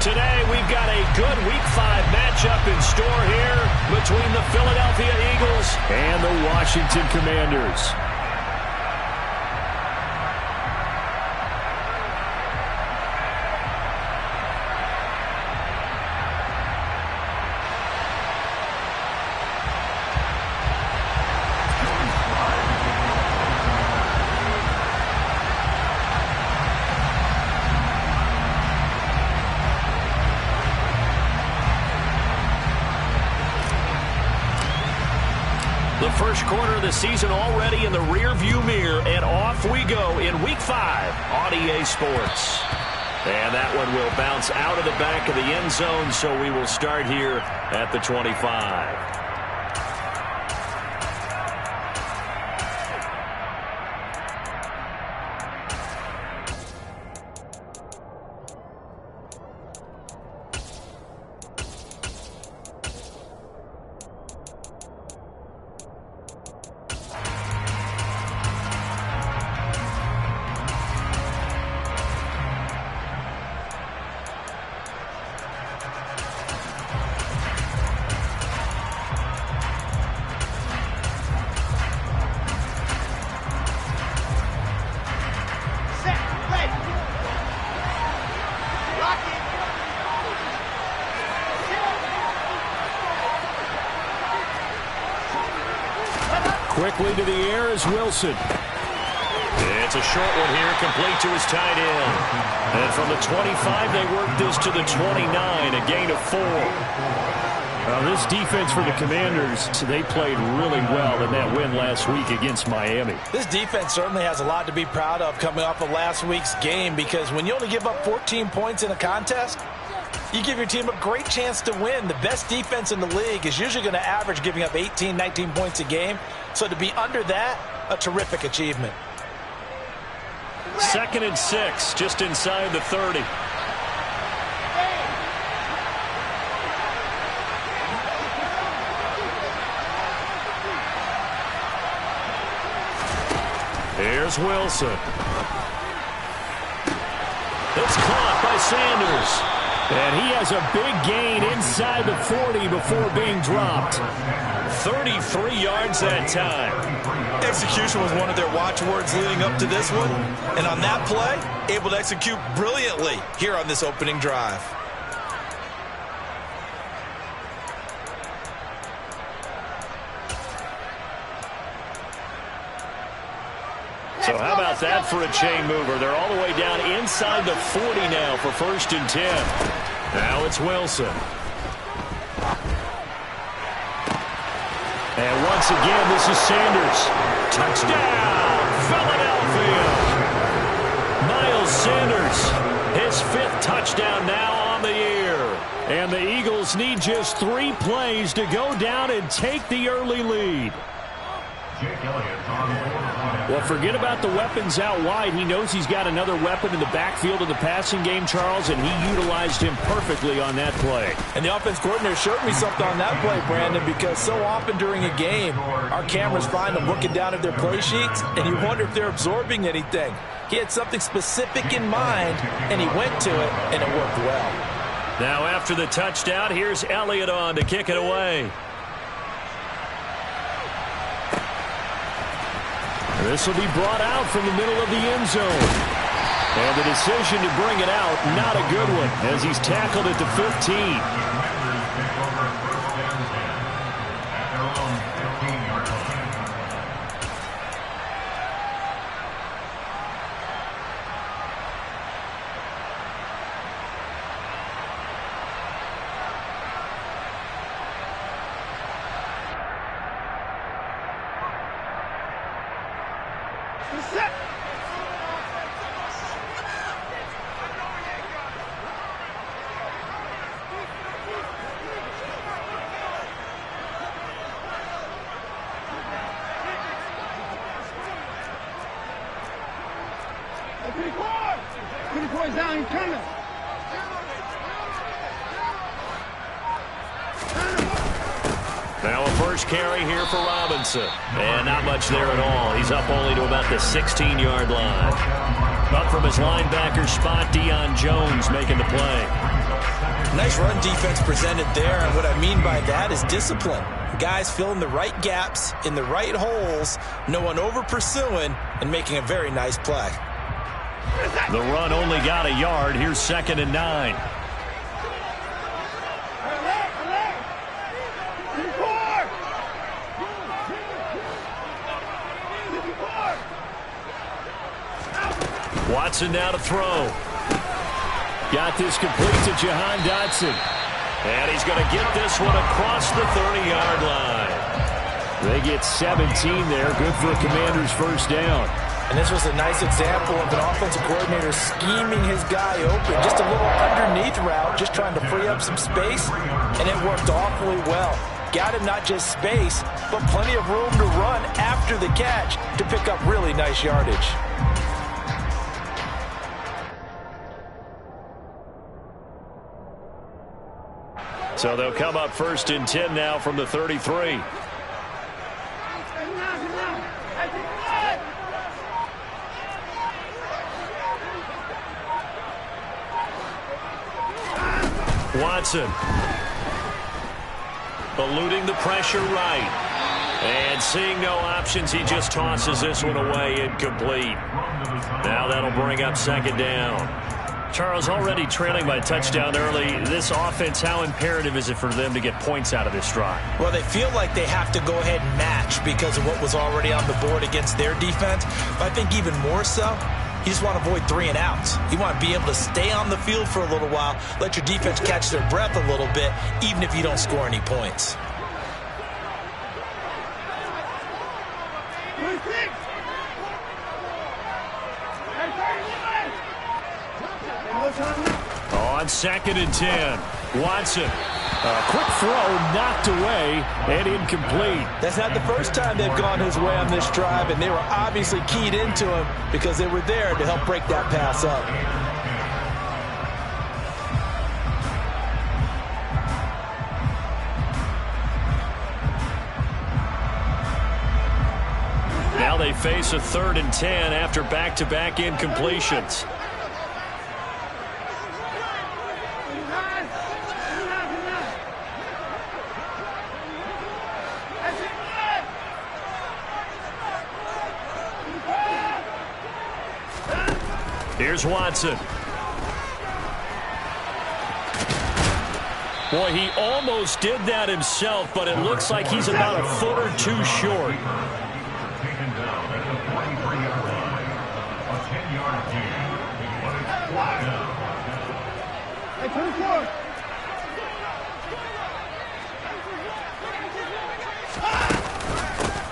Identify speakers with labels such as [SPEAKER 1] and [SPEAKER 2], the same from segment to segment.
[SPEAKER 1] Today, we've got a good Week 5 matchup in store here between the Philadelphia Eagles and the Washington Commanders. The first quarter of the season already in the rearview mirror, and off we go in Week 5 on EA Sports. And that one will bounce out of the back of the end zone, so we will start here at the 25. Quickly to the air is Wilson. It's a short one here, complete to his tight end. And from the 25, they work this to the 29, a gain of 4. This defense for the Commanders, they played really well in that win last week against Miami.
[SPEAKER 2] This defense certainly has a lot to be proud of coming off of last week's game, because when you only give up 14 points in a contest, you give your team a great chance to win. The best defense in the league is usually going to average giving up 18, 19 points a game. So to be under that, a terrific achievement.
[SPEAKER 1] 2nd and 6, just inside the 30. Here's Wilson. It's caught by Sanders. And he has a big gain inside the 40 before being dropped. 33 yards that time.
[SPEAKER 2] Execution was one of their watchwords leading up to this one. And on that play, able to execute brilliantly here on this opening drive.
[SPEAKER 1] So how about that for a chain mover? They're all the way down inside the 40 now for 1st and 10. Now it's Wilson. And once again, this is Sanders. Touchdown, Philadelphia. Miles Sanders, his 5th touchdown now on the year. And the Eagles need just 3 plays to go down and take the early lead. Well, forget about the weapons out wide. He knows he's got another weapon in the backfield of the passing game, Charles, and he utilized him perfectly on that play.
[SPEAKER 2] And the offense coordinator showed me something on that play, Brandon, because so often during a game, our cameras find them looking down at their play sheets, and you wonder if they're absorbing anything. He had something specific in mind, and he went to it, and it worked well.
[SPEAKER 1] Now after the touchdown, here's Elliott on to kick it away. This will be brought out from the middle of the end zone. And the decision to bring it out, not a good one, as he's tackled at the 15. Now a first carry here for Robinson. And not much there at all. He's up only to about the 16-yard line. Up from his linebacker spot, Deion Jones making the play.
[SPEAKER 2] Nice run defense presented there, and what I mean by that is discipline. Guys filling the right gaps in the right holes, no one over pursuing, and making a very nice play.
[SPEAKER 1] The run only got a yard. Here's 2nd and 9. Watson now to throw. Got this complete to Jahan Dotson. And he's going to get this one across the 30-yard line. They get 17 there. Good for a Commander's first down.
[SPEAKER 2] And this was a nice example of an offensive coordinator scheming his guy open. Just a little underneath route, just trying to free up some space, and it worked awfully well. Got him not just space, but plenty of room to run after the catch to pick up really nice yardage.
[SPEAKER 1] So they'll come up 1st and 10 now from the 33. Watson. Eluding the pressure right. And seeing no options, he just tosses this one away, incomplete. Now that'll bring up 2nd down. Charles, already trailing by a touchdown early. This offense, how imperative is it for them to get points out of this drive?
[SPEAKER 2] Well, they feel like they have to go ahead and match because of what was already on the board against their defense. But I think even more so, you just want to avoid 3 and outs. You want to be able to stay on the field for a little while, let your defense catch their breath a little bit, even if you don't score any points.
[SPEAKER 1] On 2nd and 10, Watson. A quick throw knocked away and incomplete.
[SPEAKER 2] That's not the first time they've gone his way on this drive, and they were obviously keyed into him because they were there to help break that pass up.
[SPEAKER 1] Now they face a 3rd and 10 after back-to-back incompletions. Here's Watson. Boy, he almost did that himself, but it looks like he's about a foot or two short.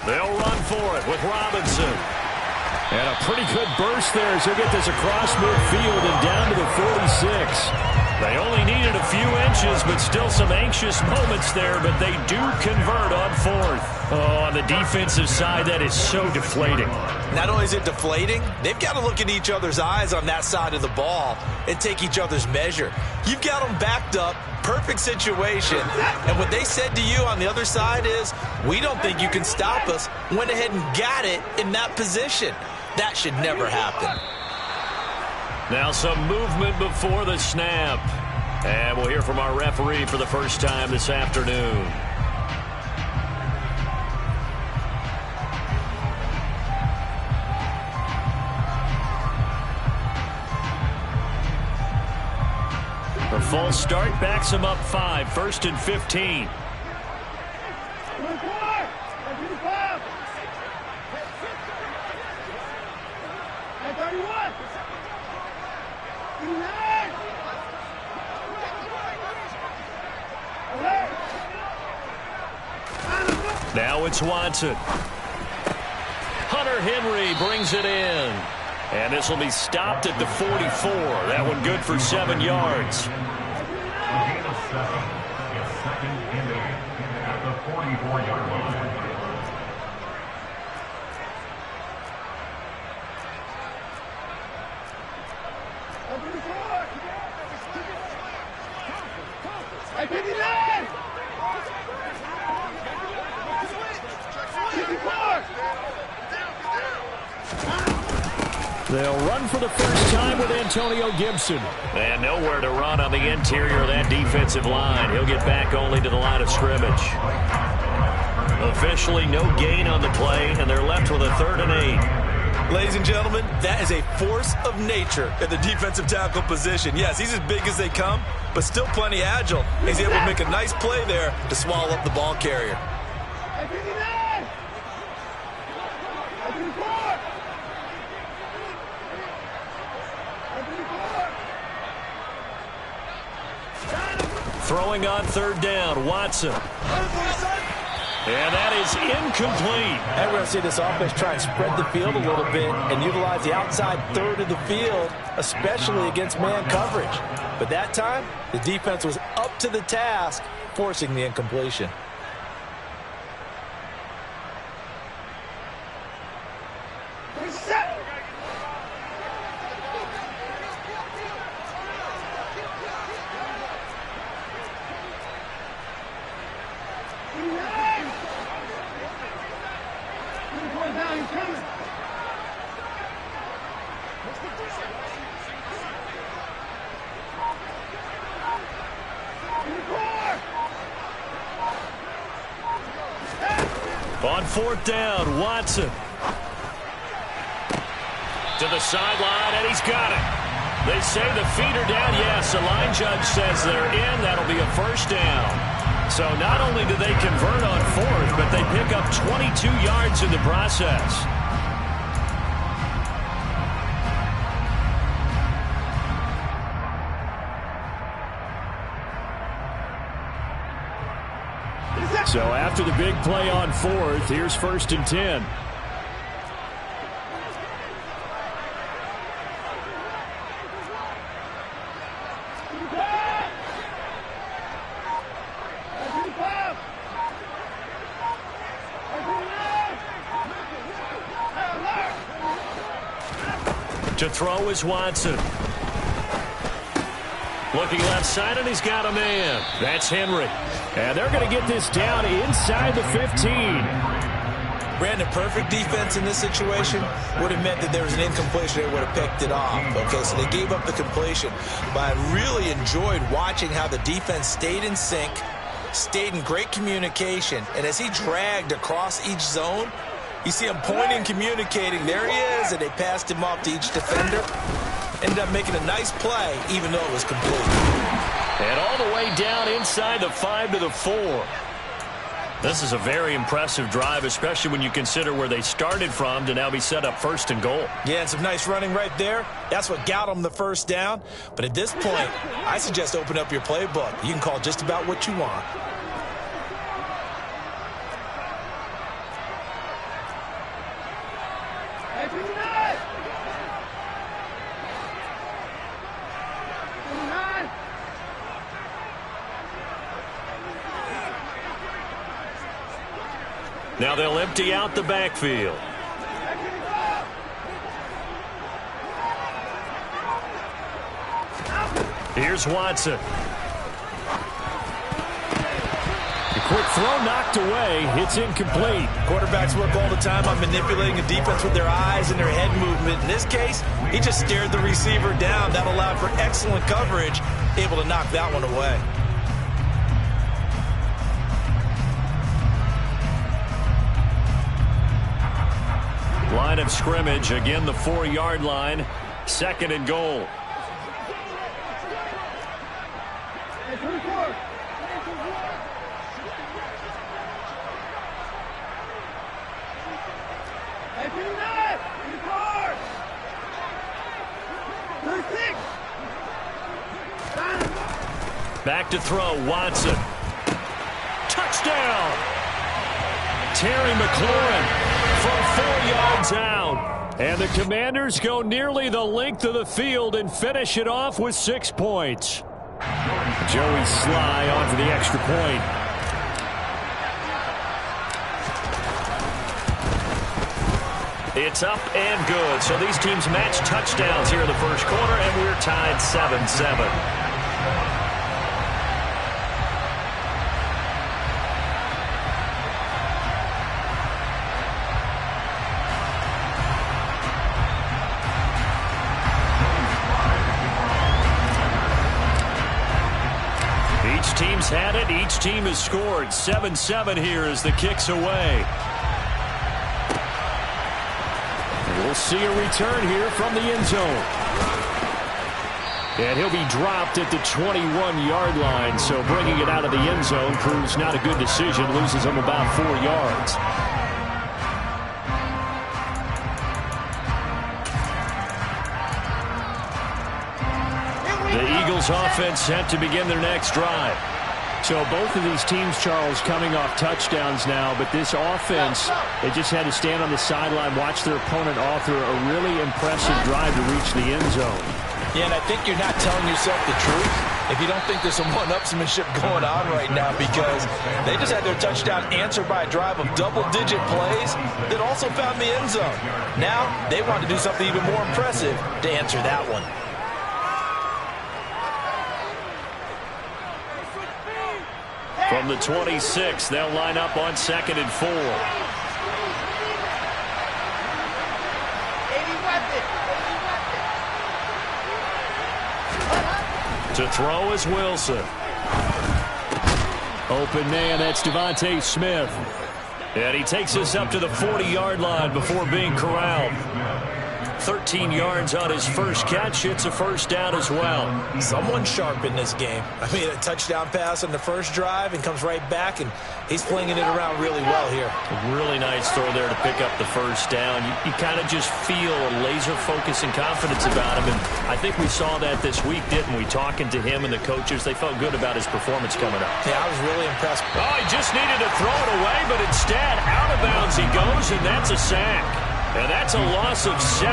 [SPEAKER 1] They'll run for it with Robinson. And a pretty good burst there as he'll get this across midfield and down to the 46. They only needed a few inches, but still some anxious moments there, but they do convert on 4th. Oh, on the defensive side, that is so deflating.
[SPEAKER 2] Not only is it deflating, they've got to look at each other's eyes on that side of the ball and take each other's measure. You've got them backed up, perfect situation, and what they said to you on the other side is, we don't think you can stop us. Went ahead and got it in that position. That should never happen.
[SPEAKER 1] Now some movement before the snap. And we'll hear from our referee for the first time this afternoon. The false start backs him up 5, 1st and 15. Now it's Watson. Hunter Henry brings it in. And this will be stopped at the 44. That one good for 7 yards.
[SPEAKER 3] Gain of 7. It's 2nd and 8 at the 44-yard line.
[SPEAKER 1] They'll run for the first time with Antonio Gibson. And nowhere to run on the interior of that defensive line. He'll get back only to the line of scrimmage. Officially no gain on the play, and they're left with a 3rd and 8.
[SPEAKER 2] Ladies and gentlemen, that is a force of nature in the defensive tackle position. Yes, he's as big as they come, but still plenty agile. He's able to make a nice play there to swallow up the ball carrier.
[SPEAKER 1] Throwing on 3rd down, Watson. And that is incomplete.
[SPEAKER 2] And we're going to see this offense try and spread the field a little bit and utilize the outside 3rd of the field, especially against man coverage. But that time, the defense was up to the task, forcing the incompletion.
[SPEAKER 1] On 4th down, Watson. To the sideline, and he's got it. They say the feet are down. Yes, the line judge says they're in. That'll be a 1st down. So not only do they convert on 4th, but they pick up 22 yards in the process. So after the big play on 4th, here's 1st and 10. To throw is Watson. Looking left side, and he's got a man. That's Henry. And they're going to get this down inside the 15.
[SPEAKER 2] Brandon, perfect defense in this situation would have meant that there was an incompletion. They would have picked it off. Okay, so they gave up the completion. But I really enjoyed watching how the defense stayed in sync, stayed in great communication. And as he dragged across each zone, you see him pointing, communicating. There he is, and they passed him off to each defender. Ended up making a nice play, even though it was complete.
[SPEAKER 1] And all the way down inside the 5 to the 4. This is a very impressive drive, especially when you consider where they started from to now be set up 1st and goal.
[SPEAKER 2] Yeah, and some nice running right there. That's what got them the 1st down. But at this point, I suggest open up your playbook. You can call just about what you want.
[SPEAKER 1] Now they'll empty out the backfield. Here's Watson. The quick throw knocked away. It's incomplete.
[SPEAKER 2] Quarterbacks work all the time on manipulating a defense with their eyes and their head movement. In this case, he just stared the receiver down. That allowed for excellent coverage, able to knock that one away.
[SPEAKER 1] Line of scrimmage, again the 4-yard line, 2nd and goal. Back to throw, Watson. Touchdown! Terry McLaurin from 4 yards out. And the Commanders go nearly the length of the field and finish it off with 6 points. Joey Sly on for the extra point. It's up and good. So these teams match touchdowns here in the first quarter, and we're tied 7-7. teams had it. Each team has scored. 7-7 here as the kick's away. We'll see a return here from the end zone. And he'll be dropped at the 21-yard line, so bringing it out of the end zone proves not a good decision. Loses him about 4 yards. The Eagles offense set to begin their next drive. So both of these teams, Charles, coming off touchdowns now, but this offense, they just had to stand on the sideline, watch their opponent author a really impressive drive to reach the end zone.
[SPEAKER 2] Yeah, and I think you're not telling yourself the truth if you don't think there's some one-upsmanship going on right now, because they just had their touchdown answered by a drive of double-digit plays that also found the end zone. Now they want to do something even more impressive to answer that one.
[SPEAKER 1] From the 26, they'll line up on 2nd and 4. To throw is Wilson. Open man, that's Devontae Smith. And he takes us up to the 40-yard line before being corralled. 13 yards on his first catch. It's a first down as well.
[SPEAKER 2] Someone sharp in this game. I mean, a touchdown pass on the first drive and comes right back, and he's flinging it around really well here.
[SPEAKER 1] A really nice throw there to pick up the first down. You kind of just feel a laser focus and confidence about him, and I think we saw that this week, didn't we? Talking to him and the coaches, they felt good about his performance coming up.
[SPEAKER 2] Yeah, I was really impressed.
[SPEAKER 1] Oh, he just needed to throw it away, but instead, out of bounds he goes, and that's a sack. And that's a loss of 7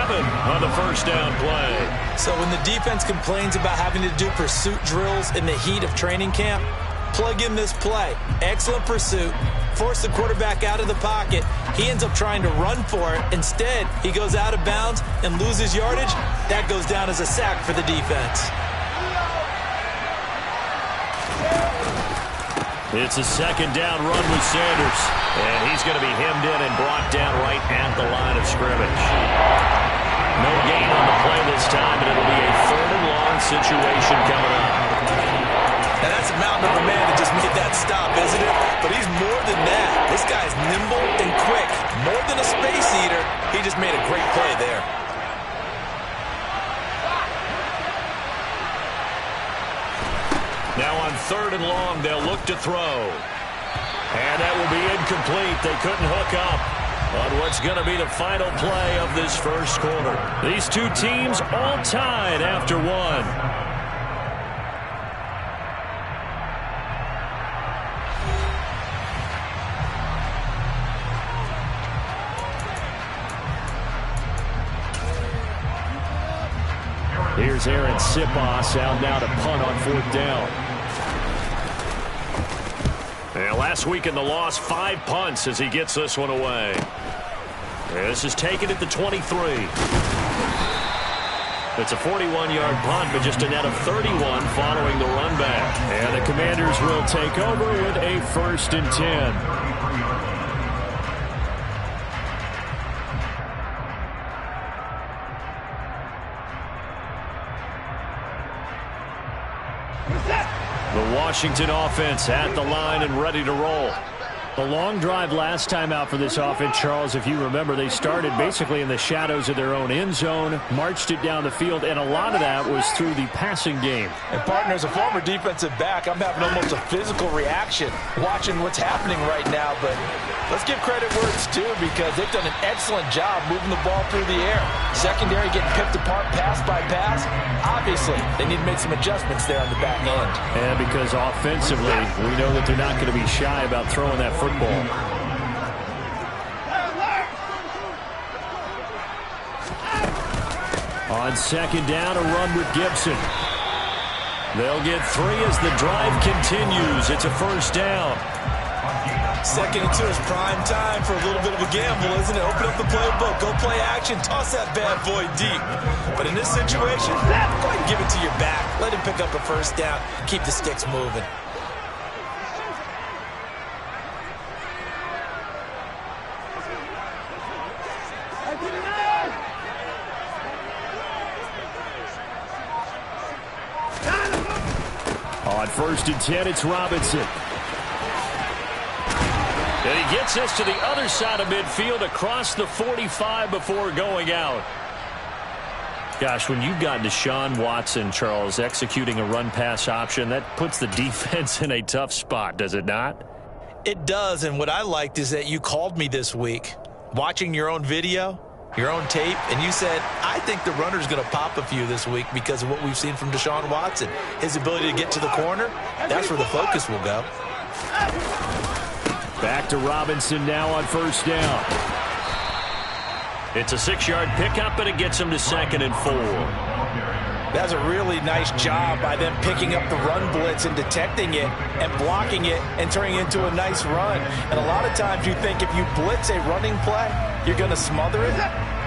[SPEAKER 1] on the first down play.
[SPEAKER 2] So when the defense complains about having to do pursuit drills in the heat of training camp, plug in this play. Excellent pursuit. Force the quarterback out of the pocket. He ends up trying to run for it. Instead, he goes out of bounds and loses yardage. That goes down as a sack for the defense.
[SPEAKER 1] It's a second down run with Sanders. And he's going to be hemmed in and brought down right at the line of scrimmage. No gain on the play this time, and it'll be a 3rd and long situation coming up.
[SPEAKER 2] Now that's a mountain of a man that just made that stop, isn't it? But he's more than that. This guy's nimble and quick. More than a space eater, he just made a great play there.
[SPEAKER 1] Now on 3rd and long, they'll look to throw. And that will be incomplete. They couldn't hook up on what's going to be the final play of this first quarter. These two teams all tied after 1. Here's Aaron Sipos out now to punt on 4th down. And last week in the loss, 5 punts as he gets this one away. This is taken at the 23. It's a 41-yard punt, but just a net of 31 following the run back. And the Commanders will take over with a 1st and 10. The Washington offense at the line and ready to roll. The long drive last time out for this offense, Charles, if you remember, they started basically in the shadows of their own end zone, marched it down the field, and a lot of that was through the passing game.
[SPEAKER 2] And, partner, as a former defensive back, I'm having almost a physical reaction watching what's happening right now. But let's give credit where it's due, because they've done an excellent job moving the ball through the air. Secondary getting picked apart pass by pass. Obviously, they need to make some adjustments there on the back end.
[SPEAKER 1] And because offensively, we know that they're not going to be shy about throwing that football. On 2nd down, a run with Gibson. They'll get 3 as the drive continues. It's a 1st down.
[SPEAKER 2] 2nd and 2 is prime time for a little bit of a gamble, isn't it? Open up the playbook, go play action, toss that bad boy deep. But in this situation, go ahead and give it to your back. Let him pick up a 1st down, keep the sticks moving.
[SPEAKER 1] On 1st and 10, it's Robinson. And he gets this to the other side of midfield across the 45 before going out. Gosh, when you've got Deshaun Watson, Charles, executing a run-pass option, that puts the defense in a tough spot, does it not?
[SPEAKER 2] It does, and what I liked is that you called me this week, watching your own video, your own tape, and you said, I think the runner's going to pop a few this week because of what we've seen from Deshaun Watson. His ability to get to the corner, that's where the focus will go.
[SPEAKER 1] Back to Robinson now on 1st down. It's a 6-yard pickup, and it gets him to 2nd and 4.
[SPEAKER 2] That's a really nice job by them picking up the run blitz and detecting it and blocking it and turning it into a nice run. And a lot of times you think if you blitz a running play, you're going to smother it.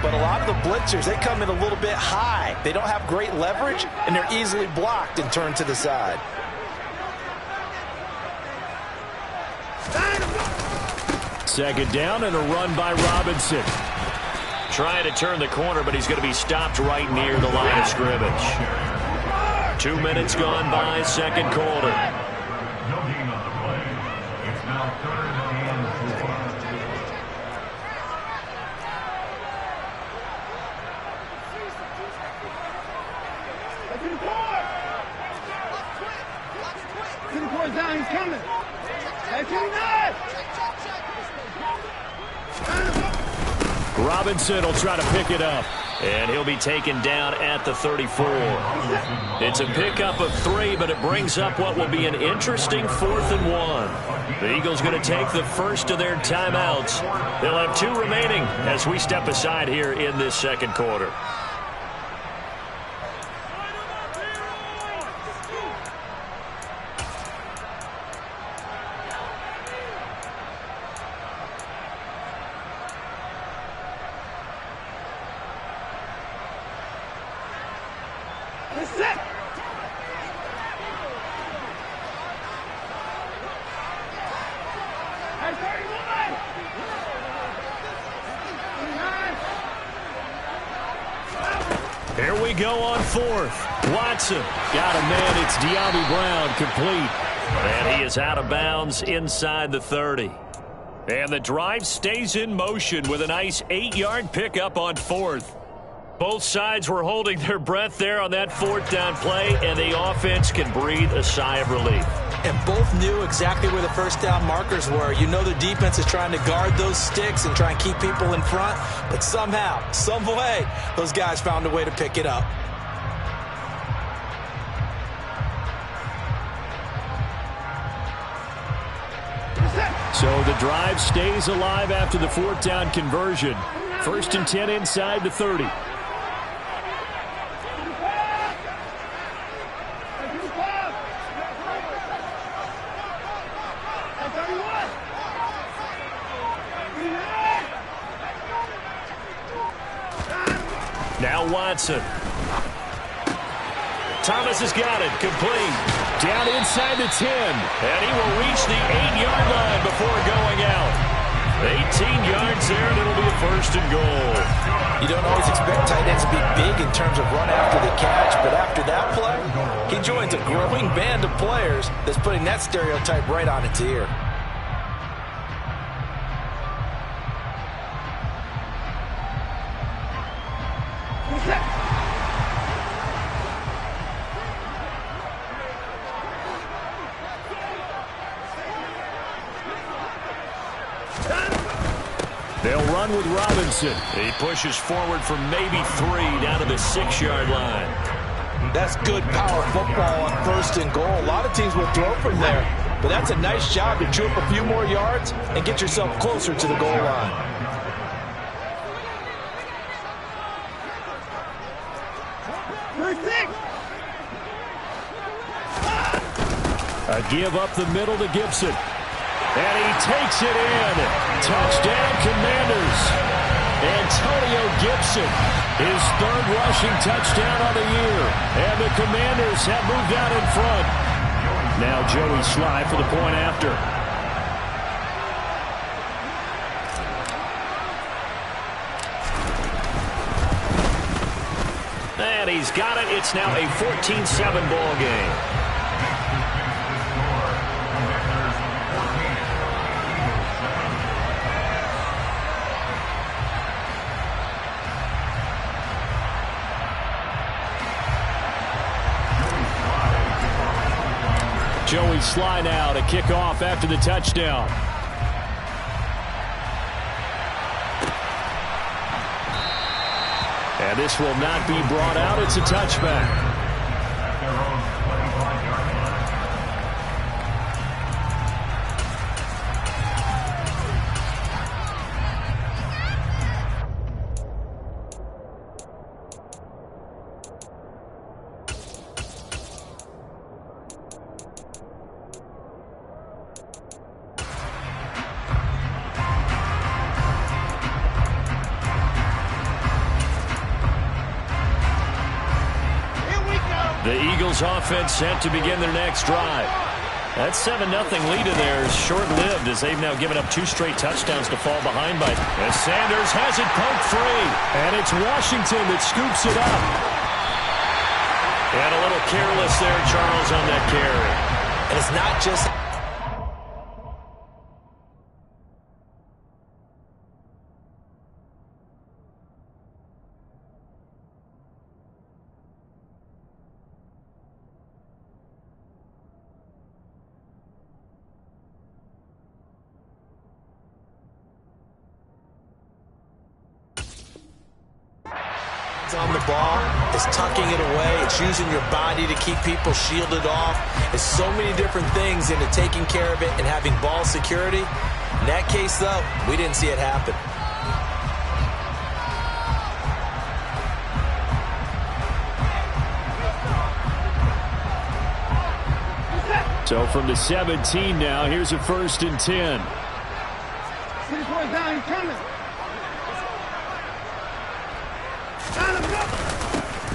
[SPEAKER 2] But a lot of the blitzers, they come in a little bit high. They don't have great leverage, and they're easily blocked and turned to the side.
[SPEAKER 1] Second down and a run by Robinson. Trying to turn the corner, but he's going to be stopped right near the line of scrimmage. 2 minutes gone by, second quarter.
[SPEAKER 3] No gain on the play. It's now 3rd and 4.
[SPEAKER 4] Down, he's coming. Hey, 29!
[SPEAKER 1] Robinson will try to pick it up. And he'll be taken down at the 34. It's a pickup of 3, but it brings up what will be an interesting 4th and 1. The Eagles going to take the first of their timeouts. They'll have 2 remaining as we step aside here in this second quarter. Here we go on 4th. Watson got a man. It's De'Ami Brown, complete. And he is out of bounds inside the 30. And the drive stays in motion with a nice 8-yard pickup on 4th. Both sides were holding their breath there on that 4th down play, and the offense can breathe a sigh of relief.
[SPEAKER 2] And both knew exactly where the first down markers were. You know the defense is trying to guard those sticks and try and keep people in front, but somehow, some way, those guys found a way to pick it up.
[SPEAKER 1] So the drive stays alive after the 4th down conversion. 1st and 10 inside the 30. Now Watson. Thomas has got it. Complete. Down inside the 10. And he will reach the 8-yard line before going out. 18 yards there, and it'll be a 1st and goal.
[SPEAKER 2] You don't always expect tight ends to be big in terms of run after the catch, but after that play, he joins a growing band of players that's putting that stereotype right on its ear.
[SPEAKER 1] They'll run with Robinson. He pushes forward for maybe 3 down to the 6-yard line.
[SPEAKER 2] That's good power football on 1st and goal. A lot of teams will throw from there, but that's a nice job to chew up a few more yards and get yourself closer to the goal line.
[SPEAKER 1] A give up the middle to Gibson. And he takes it in. Touchdown, Commanders. Antonio Gibson, his 3rd rushing touchdown on the year. And the Commanders have moved out in front. Now Joey Sly for the point after. And he's got it. It's now a 14-7 ball game. Joey Sly now to kick off after the touchdown. And this will not be brought out. It's a touchback.
[SPEAKER 3] At their own 25-yard line.
[SPEAKER 1] The Eagles offense set to begin their next drive. That 7-0 lead of theirs short-lived as they've now given up 2 straight touchdowns to fall behind by. As Sanders has it poked free. And it's Washington that scoops it up. And a little careless there, Charles, on that carry.
[SPEAKER 2] And it's not just... on the ball, it's tucking it away, it's using your body to keep people shielded off. It's so many different things into taking care of it and having ball security. In that case, though, we didn't see it happen.
[SPEAKER 1] So from the 17 now, here's a 1st and 10.
[SPEAKER 4] Down, he's coming.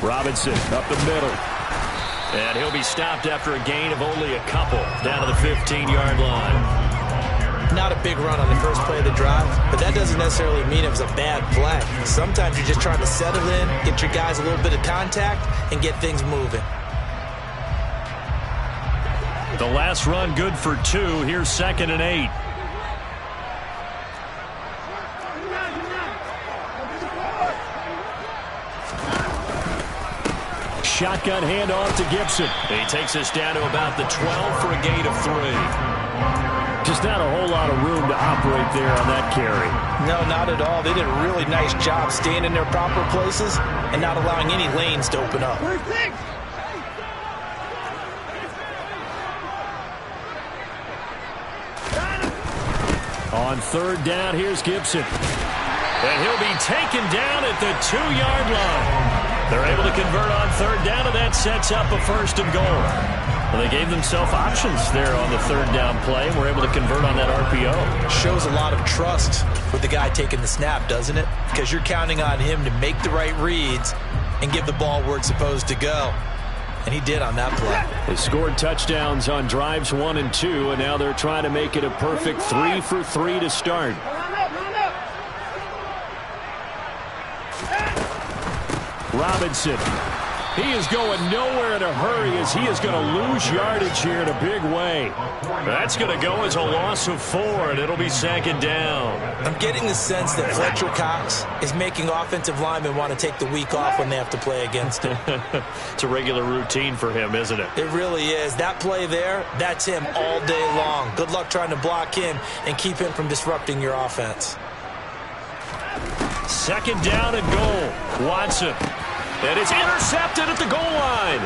[SPEAKER 1] Robinson up the middle. And he'll be stopped after a gain of only a couple down to the 15-yard line.
[SPEAKER 2] Not a big run on the first play of the drive, but that doesn't necessarily mean it was a bad play. Sometimes you're just trying to settle in, get your guys a little bit of contact, and get things moving.
[SPEAKER 1] The last run good for 2. Here's 2nd and 8. Shotgun handoff to Gibson. He takes us down to about the 12 for a gain of 3. Just not a whole lot of room to operate there on that carry.
[SPEAKER 2] No, not at all. They did a really nice job staying in their proper places and not allowing any lanes to open up.
[SPEAKER 1] On 3rd down, here's Gibson. And he'll be taken down at the 2-yard line. They're able to convert on 3rd down, and that sets up a 1st and goal. Well, they gave themselves options there on the 3rd down play, and were able to convert on that RPO.
[SPEAKER 2] Shows a lot of trust with the guy taking the snap, doesn't it? Because you're counting on him to make the right reads and give the ball where it's supposed to go. And he did on that play.
[SPEAKER 1] They scored touchdowns on drives 1 and 2, and now they're trying to make it a perfect 3 for 3 to start. Robinson. He is going nowhere in a hurry as he is going to lose yardage here in a big way. That's going to go as a loss of 4, and it'll be 2nd down.
[SPEAKER 2] I'm getting the sense that Fletcher Cox is making offensive linemen want to take the week off when they have to play against him.
[SPEAKER 1] It's a regular routine for him, isn't it?
[SPEAKER 2] It really is. That play there, that's him all day long. Good luck trying to block him and keep him from disrupting your offense.
[SPEAKER 1] 2nd down and goal. Watson. And it's intercepted at the goal line.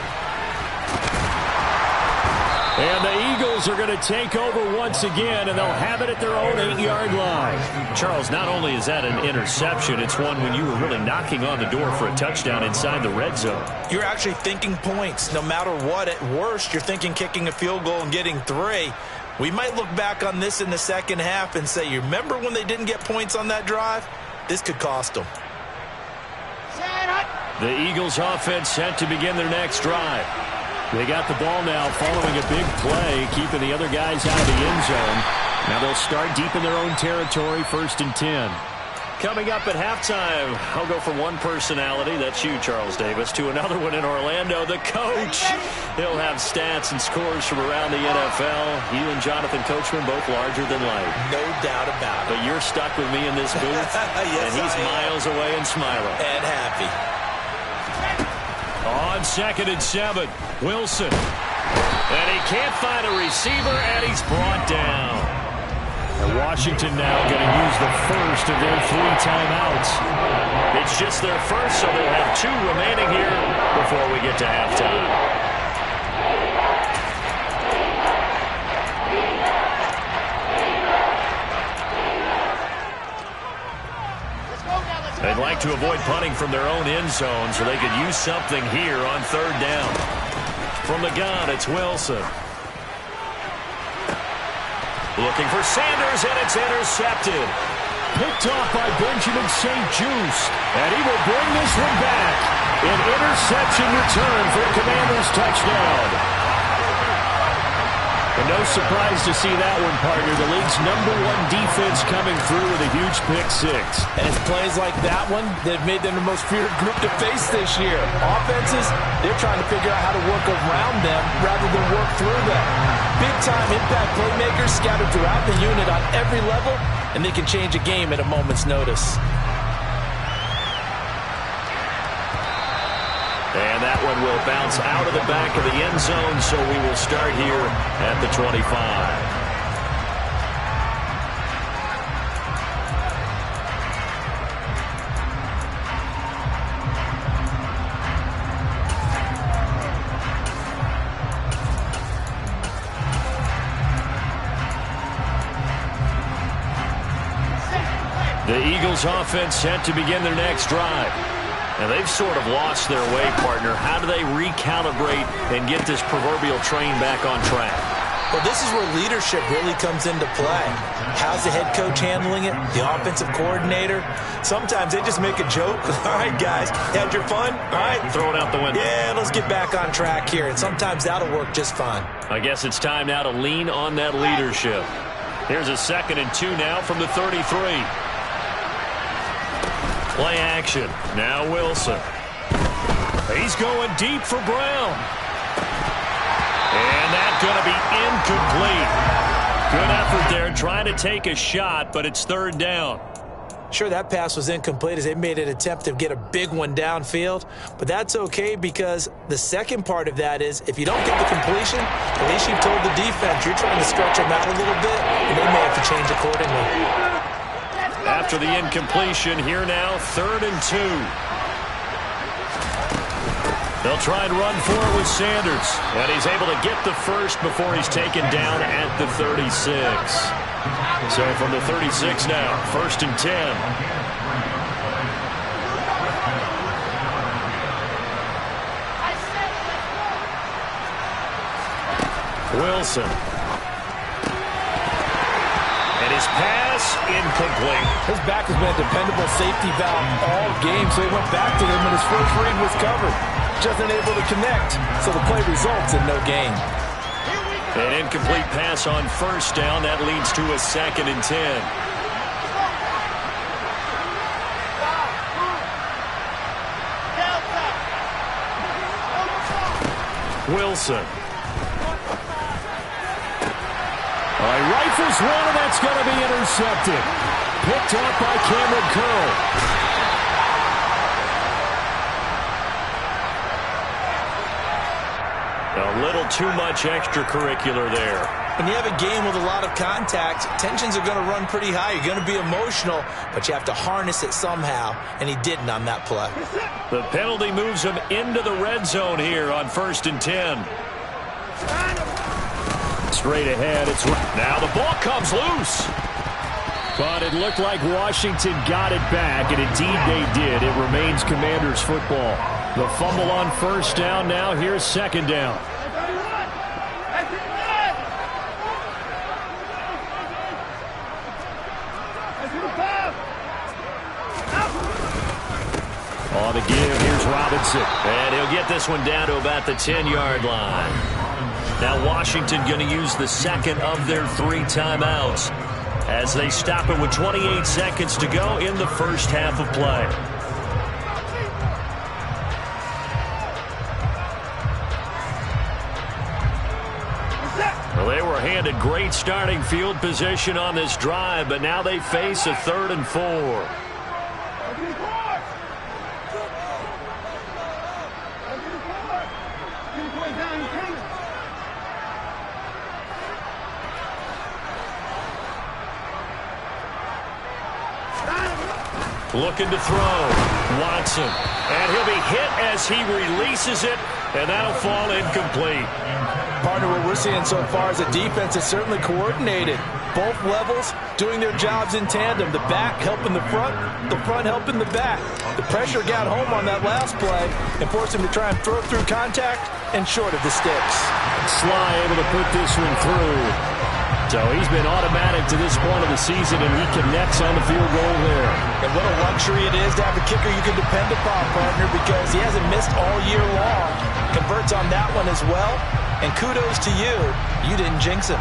[SPEAKER 1] And the Eagles are going to take over once again, and they'll have it at their own 8-yard line. Charles, not only is that an interception, it's one when you were really knocking on the door for a touchdown inside the red zone.
[SPEAKER 2] You're actually thinking points. No matter what, at worst, you're thinking kicking a field goal and getting 3. We might look back on this in the second half and say, you remember when they didn't get points on that drive? This could cost them.
[SPEAKER 1] The Eagles offense set to begin their next drive. They got the ball now following a big play, keeping the other guys out of the end zone. Now they'll start deep in their own territory, 1st and 10. Coming up at halftime, I'll go from one personality, that's you, Charles Davis, to another one in Orlando, the coach. He'll have stats and scores from around the NFL. You and Jonathan Coachman both larger than life.
[SPEAKER 2] No doubt about it.
[SPEAKER 1] But you're stuck with me in this booth,
[SPEAKER 2] yes,
[SPEAKER 1] and he's miles away and smiling.
[SPEAKER 2] And happy.
[SPEAKER 1] On 2nd and 7, Wilson. And he can't find a receiver, and he's brought down. And Washington now going to use the first of their 3 timeouts. It's just their first, so they'll have 2 remaining here before we get to halftime. They'd like to avoid punting from their own end zone so they could use something here on 3rd down. From the gun, it's Wilson. Looking for Sanders, and it's intercepted. Picked off by Benjamin St. Juice. And he will bring this one back. An interception return for a Commanders touchdown. And no surprise to see that one, partner. The league's #1 defense coming through with a huge pick-6.
[SPEAKER 2] And it's plays like that one that have made them the most feared group to face this year. Offenses, they're trying to figure out how to work around them rather than work through them. Big-time impact playmakers scattered throughout the unit on every level, and they can change a game at a moment's notice.
[SPEAKER 1] And that one will bounce out of the back of the end zone, so we will start here at the 25. The Eagles offense set to begin their next drive. And they've sort of lost their way, partner. How do they recalibrate and get this proverbial train back on track?
[SPEAKER 2] Well, this is where leadership really comes into play. How's the head coach handling it? The offensive coordinator? Sometimes they just make a joke. All right, guys, had your fun? All right.
[SPEAKER 1] Throw it out the window.
[SPEAKER 2] Yeah, let's get back on track here. And sometimes that'll work just fine.
[SPEAKER 1] I guess it's time now to lean on that leadership. Here's a 2nd and 2 now from the 33. Play action. Now Wilson. He's going deep for Brown. And that's going to be incomplete. Good effort there trying to take a shot, but it's 3rd down.
[SPEAKER 2] Sure, that pass was incomplete as they made an attempt to get a big one downfield, but that's okay because the second part of that is if you don't get the completion, at least you've told the defense you're trying to stretch them out a little bit, and they may have to change accordingly.
[SPEAKER 1] After the incompletion, here now, 3rd and 2. They'll try and run for it with Sanders. And he's able to get the first before he's taken down at the 36. So from the 36 now, 1st and 10. Wilson. And his pass incomplete.
[SPEAKER 2] His back has been a dependable safety valve all game, so he went back to him when his first read was covered. Just unable to connect, so the play results in no gain.
[SPEAKER 1] An incomplete pass on 1st down. That leads to a 2nd and 10. Wilson. He rifles one, and that's going to be intercepted. Picked up by Cameron Curl. A little too much extracurricular there.
[SPEAKER 2] When you have a game with a lot of contact, tensions are going to run pretty high. You're going to be emotional, but you have to harness it somehow, and he didn't on that play.
[SPEAKER 1] The penalty moves him into the red zone here on 1st and 10. Straight ahead, it's now the ball comes loose. But it looked like Washington got it back, and indeed they did. It remains Commanders football. The fumble on 1st down. Now here's 2nd down. On the give, here's Robinson. And he'll get this one down to about the 10-yard line. Now Washington going to use the 2nd of their 3 timeouts as they stop it with 28 seconds to go in the first half of play. Well, they were handed great starting field position on this drive, but now they face a 3rd and 4. Looking to throw. Watson. And he'll be hit as he releases it, and that'll fall incomplete.
[SPEAKER 2] Partner, what we're seeing so far is a defense that's certainly coordinated. Both levels doing their jobs in tandem. The back helping the front helping the back. The pressure got home on that last play and forced him to try and throw through contact and short of the sticks.
[SPEAKER 1] Sly able to put this one through. So he's been automatic to this point of the season, and he connects on the field goal there.
[SPEAKER 2] And what a luxury it is to have a kicker you can depend upon, partner, because he hasn't missed all year long. Converts on that one as well. And kudos to you. You didn't jinx him.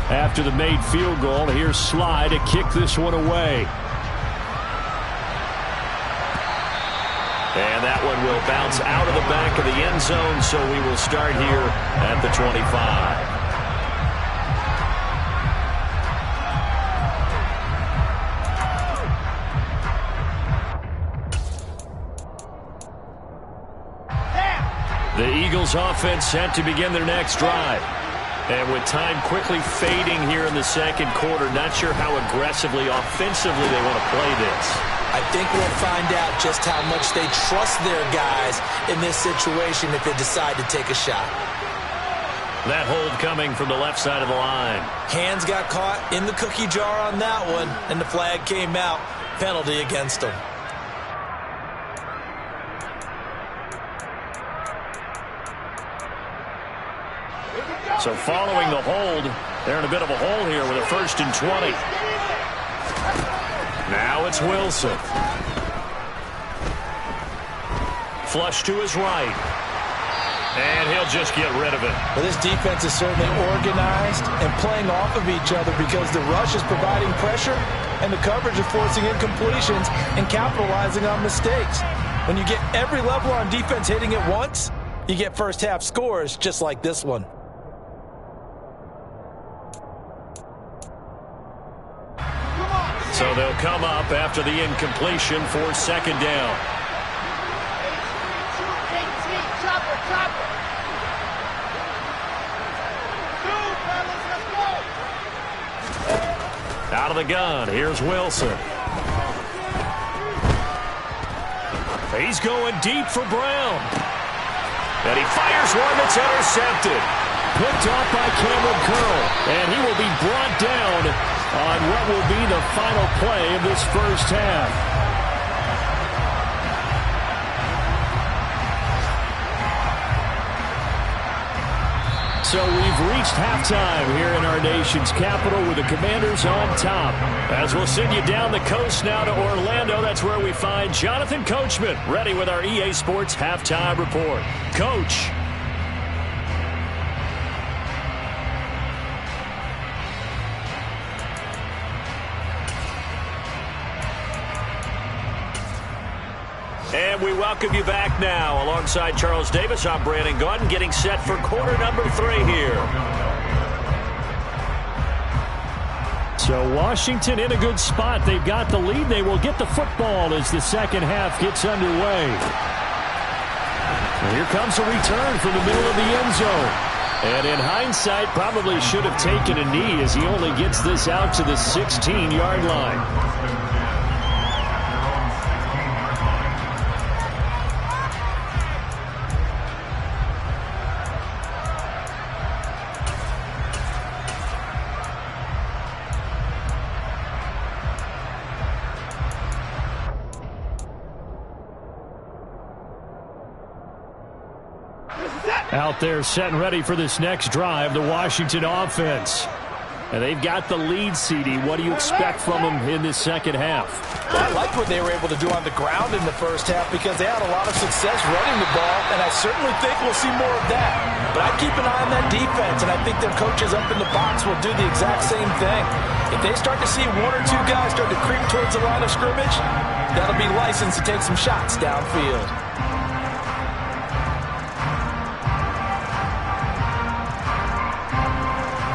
[SPEAKER 1] After the made field goal, here's Sly to kick this one away. And that one will bounce out of the back of the end zone, so we will start here at the 25. The Eagles offense set to begin their next drive. And with time quickly fading here in the second quarter, not sure how aggressively, offensively they want to play this.
[SPEAKER 2] I think we'll find out just how much they trust their guys in this situation if they decide to take a shot.
[SPEAKER 1] That hold coming from the left side of the line.
[SPEAKER 2] Hands got caught in the cookie jar on that one, and the flag came out. Penalty against them.
[SPEAKER 1] So following the hold, they're in a bit of a hole here with a 1st and 20. Now it's Wilson. Flush to his right. And he'll just get rid of it.
[SPEAKER 2] Well, this defense is certainly organized and playing off of each other because the rush is providing pressure and the coverage is forcing incompletions and capitalizing on mistakes. When you get every level on defense hitting at once, you get first half scores just like this one.
[SPEAKER 1] So they'll come up after the incompletion for 2nd down. Out of the gun, here's Wilson. He's going deep for Brown. And he fires one that's intercepted. Picked off by Cameron Curl. And he will be brought down on what will be the final play of this first half. So we've reached halftime here in our nation's capital with the Commanders on top. As we'll send you down the coast now to Orlando, that's where we find Jonathan Coachman ready with our EA Sports Halftime Report. Coach. And we welcome you back now. Alongside Charles Davis, I'm Brandon Gaudin, getting set for quarter number 3 here. So Washington in a good spot. They've got the lead. They will get the football as the second half gets underway. And here comes a return from the middle of the end zone. And in hindsight, probably should have taken a knee as he only gets this out to the 16-yard line. Out there set and ready for this next drive, the Washington offense. And they've got the lead, CD. What do you expect from them in this second half?
[SPEAKER 2] Well, I liked what they were able to do on the ground in the first half because they had a lot of success running the ball, and I certainly think we'll see more of that. But I'd keep an eye on that defense, and I think their coaches up in the box will do the exact same thing. If they start to see 1 or 2 guys start to creep towards the line of scrimmage, that'll be licensed to take some shots downfield.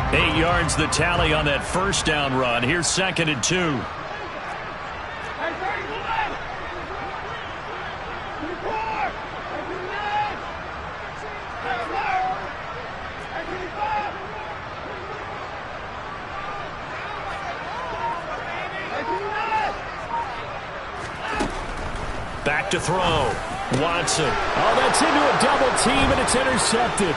[SPEAKER 1] 8 yards the tally on that first down run. Here's 2nd and 2. back to throw. Watson.
[SPEAKER 5] Oh, that's into a double team, and it's intercepted.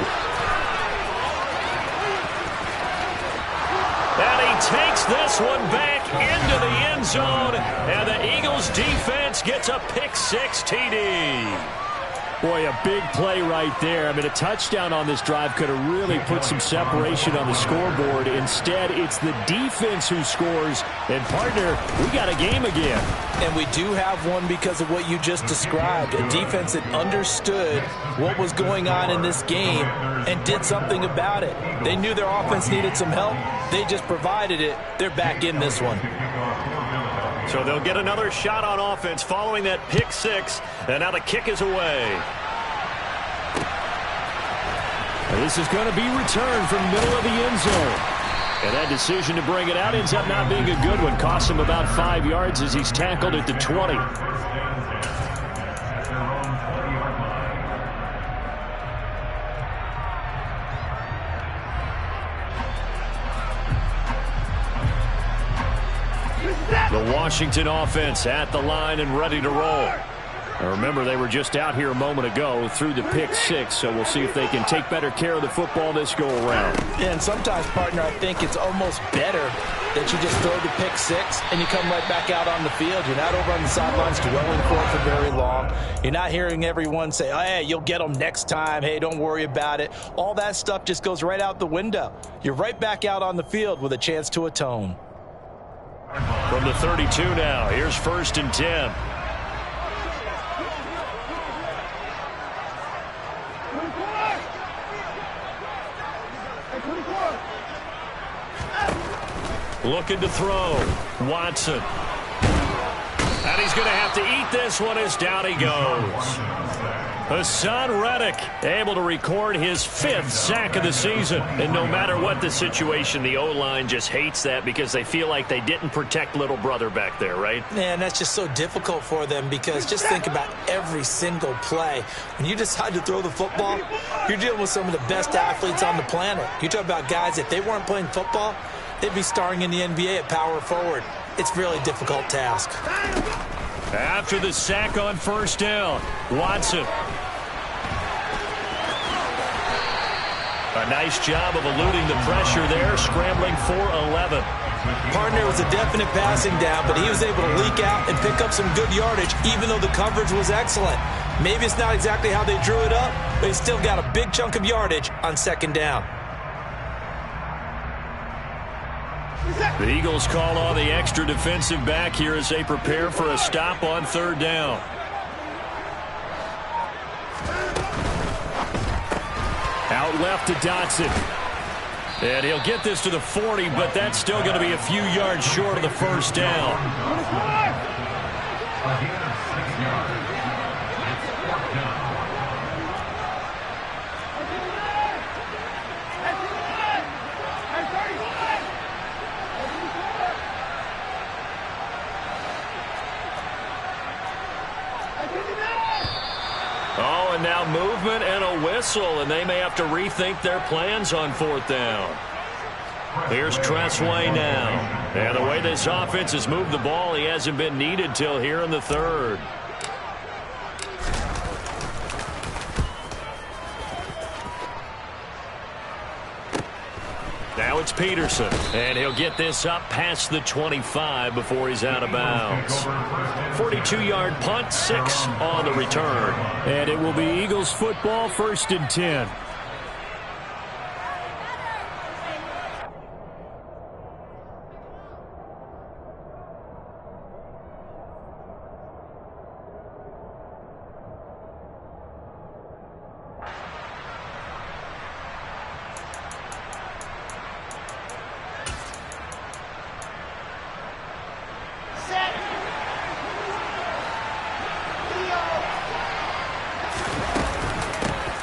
[SPEAKER 1] And he takes this one back into the end zone, and the Eagles defense gets a pick-6 TD.
[SPEAKER 5] Boy, a big play right there. I mean, a touchdown on this drive could have really put some separation on the scoreboard. Instead, it's the defense who scores. And, partner, we got a game again.
[SPEAKER 2] And we do have one because of what you just described. A defense that understood what was going on in this game and did something about it. They knew their offense needed some help. They just provided it. They're back in this one.
[SPEAKER 1] So they'll get another shot on offense following that pick-6, and now the kick is away.
[SPEAKER 5] This is going to be returned from the middle of the end zone. And that decision to bring it out ends up not being a good one. Costs him about 5 yards as he's tackled at the 20. The Washington offense at the line and ready to roll. Now remember, they were just out here a moment ago through the pick-6, so we'll see if they can take better care of the football this go-around.
[SPEAKER 2] Yeah, and sometimes, partner, I think it's almost better that you just throw the pick-6 and you come right back out on the field. You're not over on the sidelines dwelling for it for very long. You're not hearing everyone say, oh, hey, you'll get them next time. Hey, don't worry about it. All that stuff just goes right out the window. You're right back out on the field with a chance to atone.
[SPEAKER 1] From the 32 now, here's 1st and 10. Looking to throw. Watson. And he's going to have to eat this one as down he goes. Hassan Reddick able to record his 5th sack of the season. And no matter what the situation, the O-line just hates that because they feel like they didn't protect little brother back there, right?
[SPEAKER 2] Man, that's just so difficult for them because just think about every single play. When you decide to throw the football, you're dealing with some of the best athletes on the planet. You talk about guys, if they weren't playing football, they'd be starring in the NBA at power forward. It's a really difficult task.
[SPEAKER 1] After the sack on 1st down, Watson. A nice job of eluding the pressure there, scrambling for 11.
[SPEAKER 2] Partner, was a definite passing down, but he was able to leak out and pick up some good yardage, even though the coverage was excellent. Maybe it's not exactly how they drew it up, but he still got a big chunk of yardage on 2nd down.
[SPEAKER 1] The Eagles call on the extra defensive back here as they prepare for a stop on 3rd down. Out left to Dotson. And he'll get this to the 40, but that's still going to be a few yards short of the 1st down. Oh, and now movement and a whistle, and they may have to rethink their plans on 4th down. Here's Tressway now. And the way this offense has moved the ball, he hasn't been needed till here in the 3rd. Now it's Peterson, and he'll get this up past the 25 before he's out of bounds. 42-yard punt, 6 on the return.
[SPEAKER 5] And it will be Eagles football, 1st and 10.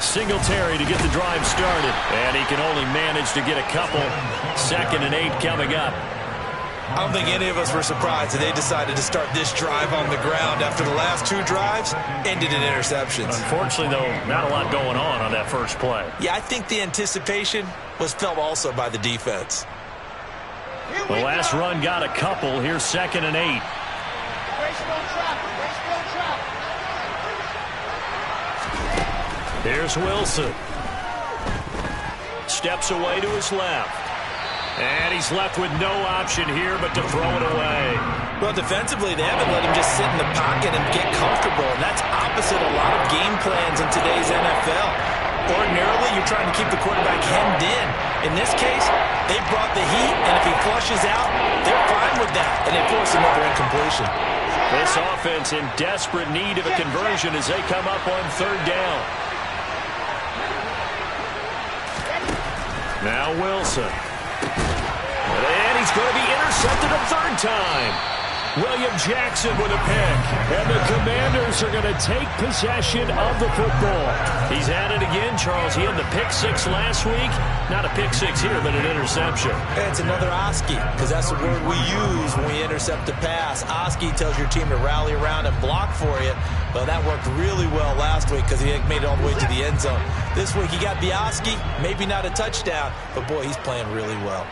[SPEAKER 1] Singletary to get the drive started, and he can only manage to get a couple. 2nd and 8 coming up.
[SPEAKER 2] I don't think any of us were surprised that they decided to start this drive on the ground after the last 2 drives ended in interceptions.
[SPEAKER 1] Unfortunately, though, not a lot going on that first play.
[SPEAKER 2] Yeah, I think the anticipation was felt also by the defense.
[SPEAKER 1] The last run got a couple. Here's 2nd and 8. Here's Wilson. Steps away to his left. And he's left with no option here but to throw it away.
[SPEAKER 2] Well, defensively, they haven't let him just sit in the pocket and get comfortable, and that's opposite a lot of game plans in today's NFL. Ordinarily, you're trying to keep the quarterback hemmed in. In this case, they brought the heat, and if he flushes out, they're fine with that, and they force another incompletion.
[SPEAKER 1] This offense in desperate need of a conversion as they come up on third down. Now Wilson. And he's going to be intercepted a third time. William Jackson with a pick.
[SPEAKER 5] And the Commanders are going to take possession of the football.
[SPEAKER 1] He's at it again, Charles. He had the pick six last week. Not a pick six here, but an interception.
[SPEAKER 2] It's another Oski, because that's the word we use when we intercept a pass. Oski tells your team to rally around and block for you. But that worked really well last week because he made it all the way to the end zone. This week he got the Oski, maybe not a touchdown, but boy, he's playing really well.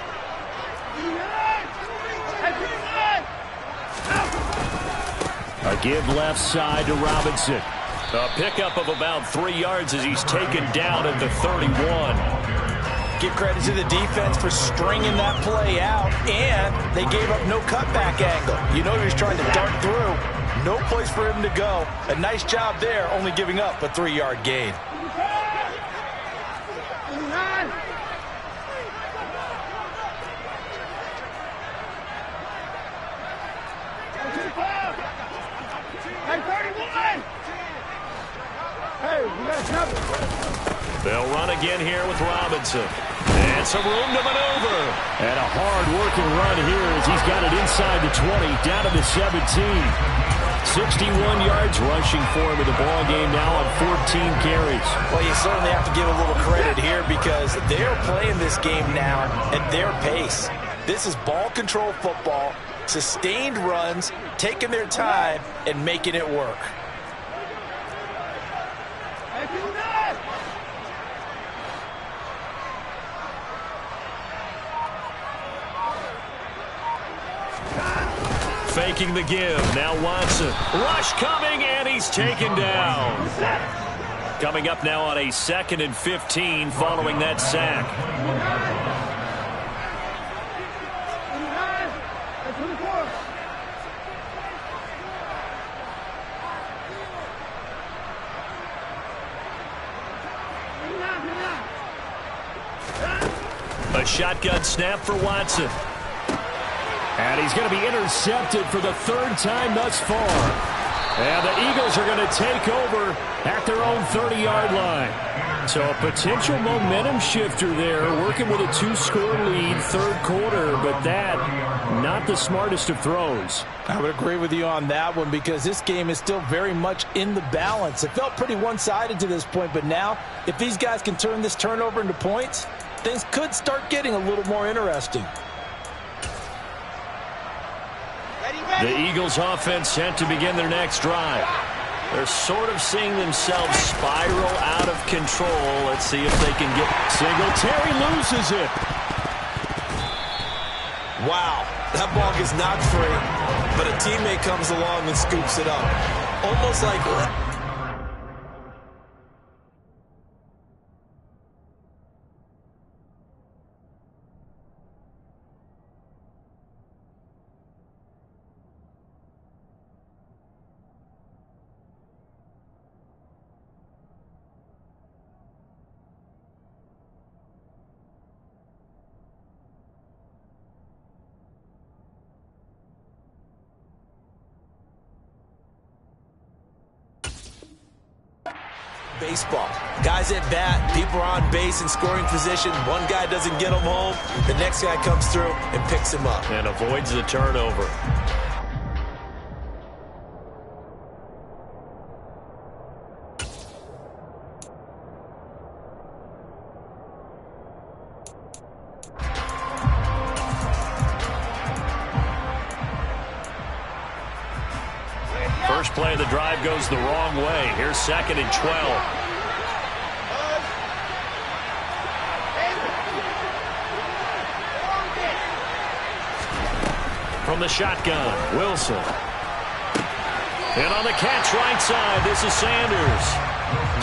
[SPEAKER 5] A give left side to Robinson.
[SPEAKER 1] A pickup of about 3 yards as he's taken down at the 31.
[SPEAKER 2] Give credit to the defense for stringing that play out, and they gave up no cutback angle. You know he's trying to dart through. No place for him to go. A nice job there, only giving up a 3-yard gain.
[SPEAKER 1] They'll run again here with Robinson. And some room to maneuver.
[SPEAKER 5] And a hard-working run here as he's got it inside the 20, down to the 17. 61 yards rushing for him in the ball game now on 14 carries.
[SPEAKER 2] Well, you certainly have to give a little credit here because they're playing this game now at their pace. This is ball control football, sustained runs, taking their time, and making it work.
[SPEAKER 1] Faking the give. Now Watson. Rush coming, and he's taken down. Coming up now on a 2nd and 15 following that sack. A shotgun snap for Watson.
[SPEAKER 5] And he's going to be intercepted for the 3rd time thus far. And the Eagles are going to take over at their own 30-yard line. So a potential momentum shifter there, working with a 2-score lead, 3rd quarter, but that, not the smartest of throws.
[SPEAKER 2] I would agree with you on that one because this game is still very much in the balance. It felt pretty one-sided to this point, but now, if these guys can turn this turnover into points, things could start getting a little more interesting.
[SPEAKER 1] The Eagles offense set to begin their next drive. They're sort of seeing themselves spiral out of control. Let's see if they can get...
[SPEAKER 5] Singletary loses it.
[SPEAKER 2] Wow, that ball gets knocked free, but a teammate comes along and scoops it up. Almost like... baseball. Guys at bat, people are on base in scoring position. One guy doesn't get him home. The next guy comes through and picks him up.
[SPEAKER 1] And avoids the turnover. First play of the drive goes the wrong way. Here's 2nd and 12. From the shotgun, Wilson. And on the catch right side, this is Sanders.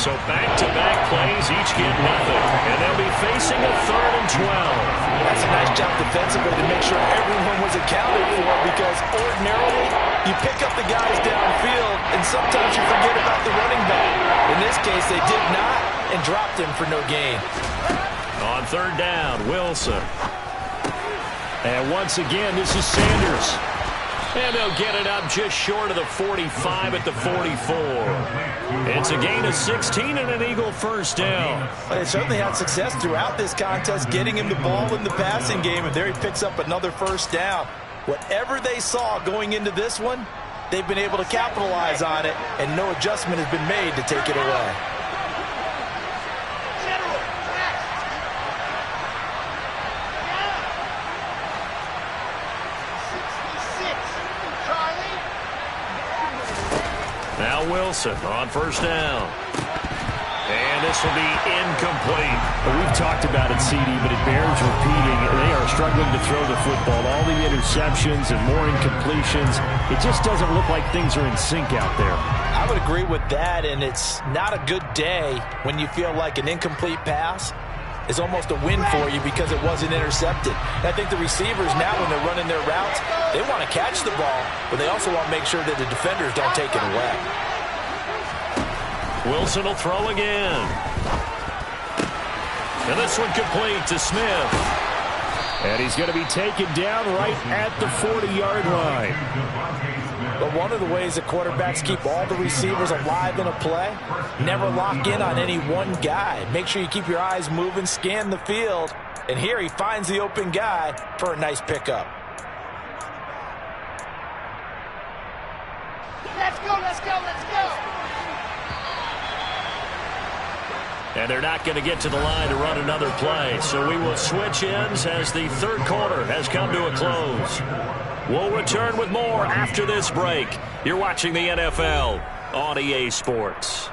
[SPEAKER 1] So back-to-back plays, each get nothing. And they'll be facing a 3rd and 12.
[SPEAKER 2] That's a nice job defensively to make sure everyone was accounted for, because ordinarily you pick up the guys downfield and sometimes you forget about the running back. In this case, they did not and dropped him for no gain.
[SPEAKER 1] On 3rd down, Wilson.
[SPEAKER 5] And once again, this is Sanders.
[SPEAKER 1] And they'll get it up just short of the 45 at the 44. It's a gain of 16 and an Eagle first down.
[SPEAKER 2] They certainly had success throughout this contest getting him the ball in the passing game, and there he picks up another first down. Whatever they saw going into this one, they've been able to capitalize on it, and no adjustment has been made to take it away.
[SPEAKER 1] Now Wilson on 1st down. And this will be incomplete.
[SPEAKER 5] We've talked about it, CD, but it bears repeating. They are struggling to throw the football. All the interceptions and more incompletions. It just doesn't look like things are in sync out there.
[SPEAKER 2] I would agree with that, and it's not a good day when you feel like an incomplete pass is almost a win for you because it wasn't intercepted. And I think the receivers now, when they're running their routes, they want to catch the ball, but they also want to make sure that the defenders don't take it away.
[SPEAKER 1] Wilson will throw again. And this one complete to Smith.
[SPEAKER 5] And he's going to be taken down right at the 40-yard line.
[SPEAKER 2] But one of the ways that quarterbacks keep all the receivers alive in a play, never lock in on any one guy. Make sure you keep your eyes moving, scan the field. And here he finds the open guy for a nice pickup.
[SPEAKER 4] Let's go, let's go, let's go.
[SPEAKER 1] And they're not going to get to the line to run another play. So we will switch ends as the 3rd quarter has come to a close. We'll return with more after this break. You're watching the NFL on EA Sports.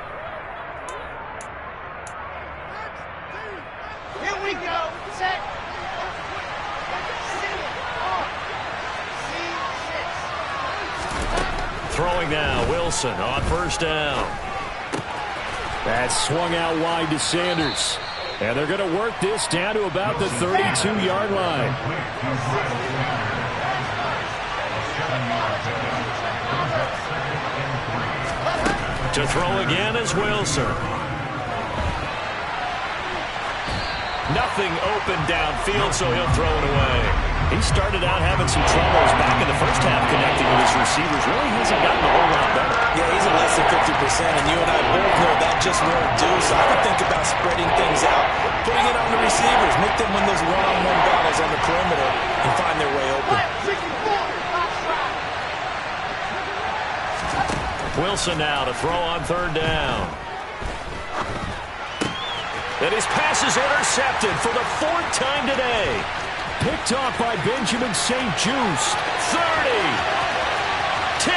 [SPEAKER 4] Here we go. Set.
[SPEAKER 1] Throwing now, Wilson on 1st down.
[SPEAKER 5] That's swung out wide to Sanders. And they're going to work this down to about the 32-yard line.
[SPEAKER 1] To throw again is Wilson. Nothing open downfield, so he'll throw it away. He started out having some troubles back in the first half connecting with his receivers. Really hasn't gotten a whole lot better.
[SPEAKER 2] Yeah, he's at less than 50%, and you and I both know that just won't do. So I would think about spreading things out, putting it on the receivers, make them win those one-on-one battles on the perimeter and find their way open.
[SPEAKER 1] Wilson now to throw on 3rd down. And his pass is intercepted for the 4th time today.
[SPEAKER 5] Picked off by Benjamin St. Juste.
[SPEAKER 1] 30, 10,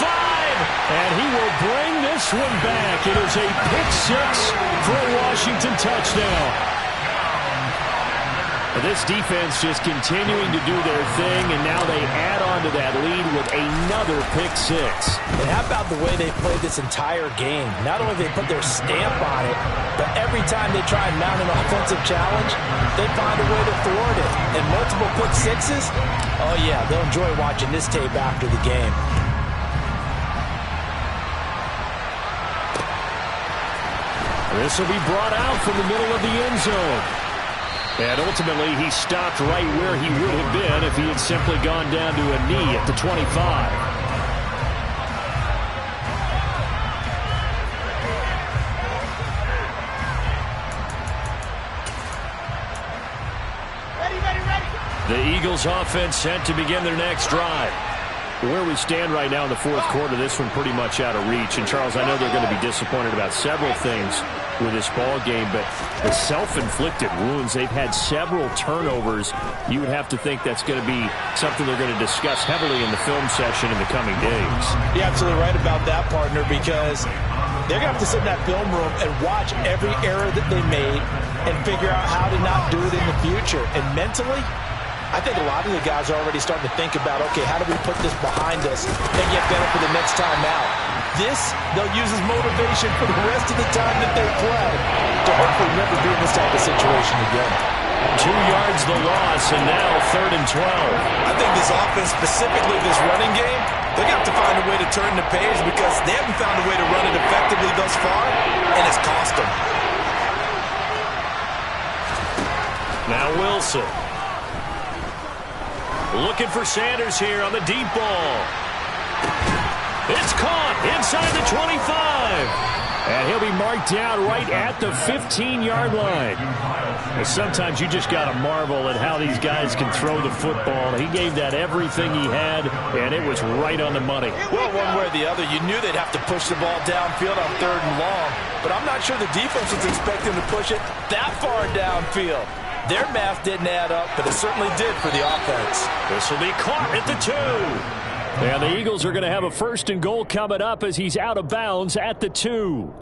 [SPEAKER 1] 5.
[SPEAKER 5] And he will bring this one back. It is a pick 6 for a Washington touchdown. This defense just continuing to do their thing, and now they add on to that lead with another pick 6.
[SPEAKER 2] And how about the way they played this entire game? Not only did they put their stamp on it, but every time they try and mount an offensive challenge, they find a way to thwart it. And multiple pick 6s, oh yeah, they'll enjoy watching this tape after the game.
[SPEAKER 5] This will be brought out from the middle of the end zone. And ultimately, he stopped right where he would have been if he had simply gone down to a knee at the 25.
[SPEAKER 1] The Eagles offense set to begin their next drive.
[SPEAKER 5] Where we stand right now in the 4th quarter, this one pretty much out of reach. And, Charles, I know they're going to be disappointed about several things with this ball game, but the self-inflicted wounds, they've had several turnovers. You would have to think that's going to be something they're going to discuss heavily in the film session in the coming days.
[SPEAKER 2] You're absolutely right about that, partner, because they're going to have to sit in that film room and watch every error that they made and figure out how to not do it in the future. And mentally, I think a lot of the guys are already starting to think about, okay, how do we put this behind us and get better for the next time out? This, they'll use as motivation for the rest of the time that they play to hopefully never be in this type of situation again.
[SPEAKER 1] 2 yards the loss, and now 3rd and 12.
[SPEAKER 2] I think this offense, specifically this running game, they're going to have to find a way to turn the page because they haven't found a way to run it effectively thus far, and it's cost them.
[SPEAKER 1] Now Wilson. Looking for Sanders here on the deep ball. It's caught inside the 25.
[SPEAKER 5] And he'll be marked down right at the 15-yard line. And sometimes you just got to marvel at how these guys can throw the football. He gave that everything he had, and it was right on the money.
[SPEAKER 2] Well, one way or the other, you knew they'd have to push the ball downfield on 3rd and long. But I'm not sure the defense was expecting to push it that far downfield. Their math didn't add up, but it certainly did for the offense.
[SPEAKER 1] This will be caught at the 2.
[SPEAKER 5] And the Eagles are going to have a 1st and goal coming up as he's out of bounds at the 2.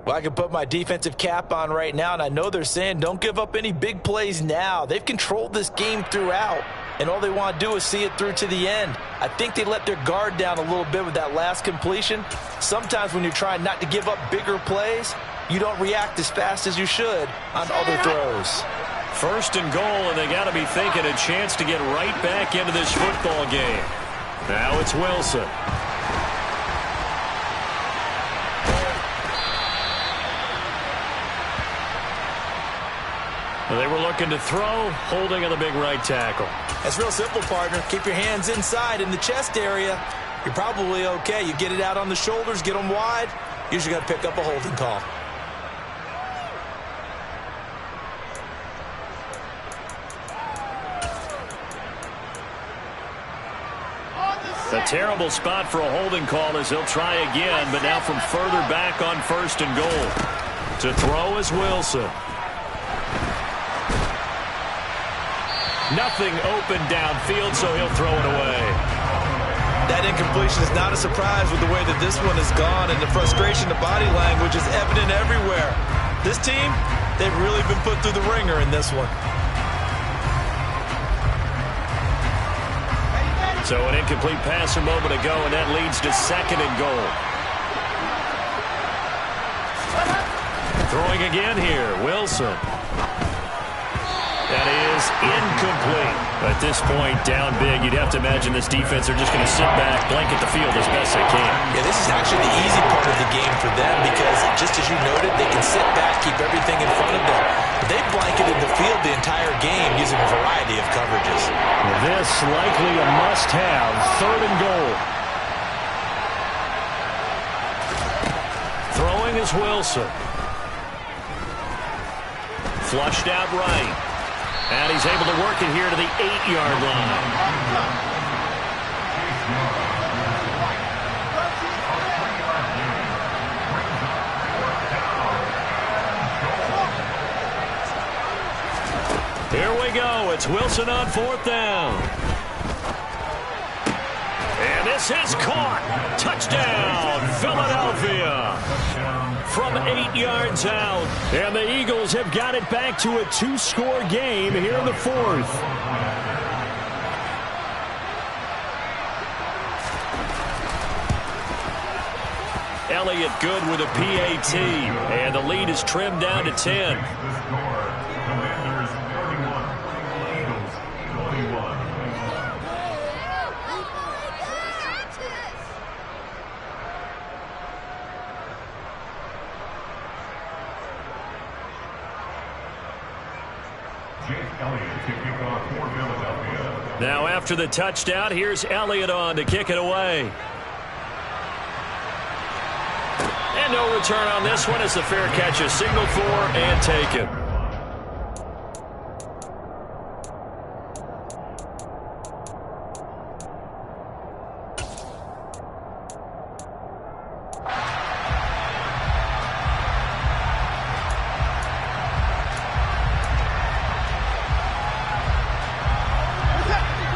[SPEAKER 2] Well, I can put my defensive cap on right now, and I know they're saying don't give up any big plays now. They've controlled this game throughout, and all they want to do is see it through to the end. I think they let their guard down a little bit with that last completion. Sometimes when you're trying not to give up bigger plays, you don't react as fast as you should on other throws.
[SPEAKER 1] 1st and goal, and they got to be thinking a chance to get right back into this football game. Now it's Wilson. They were looking to throw, holding on the big right tackle.
[SPEAKER 2] That's real simple, partner. Keep your hands inside in the chest area. You're probably okay. You get it out on the shoulders, get them wide. Usually got to pick up a holding call.
[SPEAKER 1] A terrible spot for a holding call as he'll try again, but now from further back on 1st and goal. To throw is Wilson. Nothing open downfield, so he'll throw it away.
[SPEAKER 2] That incompletion is not a surprise with the way that this one has gone, and the frustration, the body language is evident everywhere. This team, they've really been put through the ringer in this one.
[SPEAKER 1] So an incomplete pass a moment ago, and that leads to 2nd and goal. Throwing again here, Wilson. That is incomplete. At this point, down big, you'd have to imagine this defense are just going to sit back, blanket the field as best they can.
[SPEAKER 2] Yeah, this is actually the easy part of the game for them because, just as you noted, they can sit back, keep everything in front of them. But they've blanketed the field the entire game using a variety of coverages.
[SPEAKER 5] This likely a must-have, 3rd and goal.
[SPEAKER 1] Throwing is Wilson. Flushed out right. And he's able to work it here to the 8-yard line. Here we go. It's Wilson on 4th down. And this is caught. Touchdown, Philadelphia. From 8 yards out.
[SPEAKER 5] And the Eagles have got it back to a 2-score game here in the 4th.
[SPEAKER 1] Elliott good with a PAT. And the lead is trimmed down to 10.
[SPEAKER 3] Commanders 31, Eagles 21.
[SPEAKER 1] Now after the touchdown, here's Elliott on to kick it away. And no return on this one as the fair catch is signaled for and taken.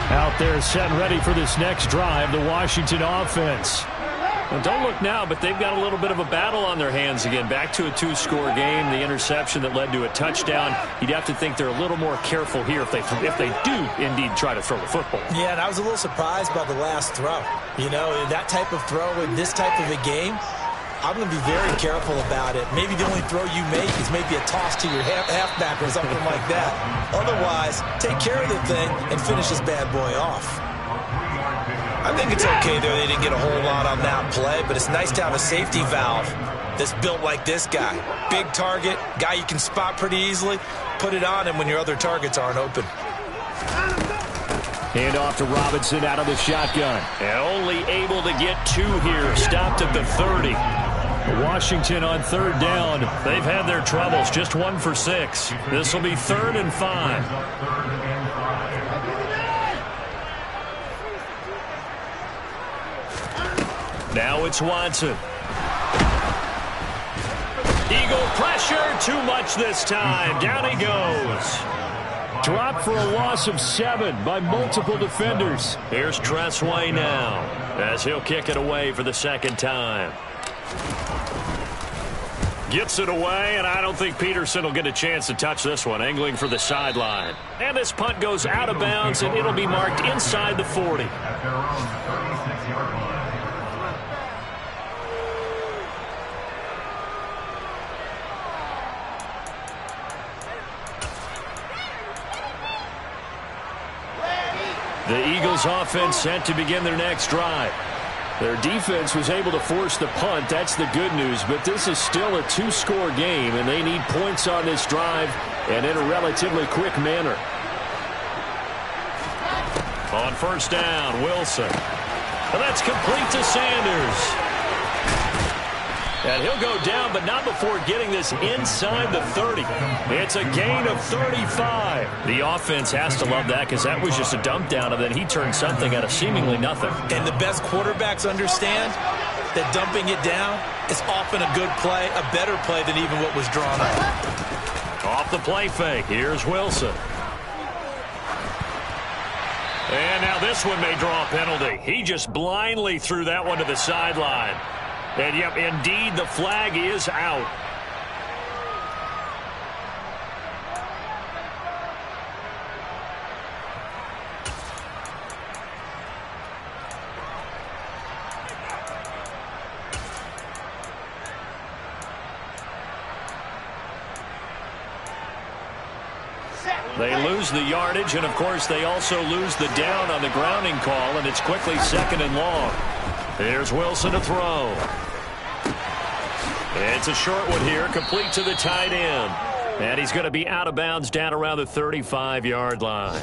[SPEAKER 5] Out there set and ready for this next drive, the Washington offense. Well, don't look now, but they've got a little bit of a battle on their hands again. Back to a two-score game. The interception that led to a touchdown. You'd have to think they're a little more careful here if they do indeed try to throw the football.
[SPEAKER 2] Yeah, and I was a little surprised by the last throw. You know, that type of throw in this type of a game, I'm going to be very careful about it. Maybe the only throw you make is maybe a toss to your halfback or something like that. Otherwise, take care of the thing and finish this bad boy off. I think it's okay there. They didn't get a whole lot on that play, but it's nice to have a safety valve that's built like this guy. Big target, guy you can spot pretty easily. Put it on him when your other targets aren't open.
[SPEAKER 5] Hand off to Robinson out of the shotgun. And only able to get 2 here. Stopped at the 30. Washington on third down. They've had their troubles. Just 1 for 6. This will be 3rd and 5. Now it's Watson. Eagle pressure. Too much this time. Down he goes. Dropped for a loss of 7 by multiple defenders. Here's Tressway now as he'll kick it away for the second time. Gets it away, and I don't think Peterson will get a chance to touch this one. Angling for the sideline. And this punt goes out of bounds, and it'll be marked inside the 40.
[SPEAKER 3] At their own 36-yard line.
[SPEAKER 5] The Eagles offense set to begin their next drive. Their defense was able to force the punt. That's the good news, but this is still a 2-score game, and they need points on this drive and in a relatively quick manner. On first down, Wilson. And that's complete to Sanders. And he'll go down, but not before getting this inside the 30. It's a gain of 35. The offense has to love that because that was just a dump down, and then he turned something out of seemingly nothing.
[SPEAKER 2] And the best quarterbacks understand that dumping it down is often a good play, a better play than even what was drawn up.
[SPEAKER 5] Off the play fake, here's Wilson. And now this one may draw a penalty. He just blindly threw that one to the sideline. And, yep, indeed, the flag is out. They lose the yardage, and, of course, they also lose the down on the grounding call, and it's quickly 2nd and long. Here's Wilson to throw. It's a short one here, complete to the tight end. And he's going to be out of bounds down around the 35-yard line.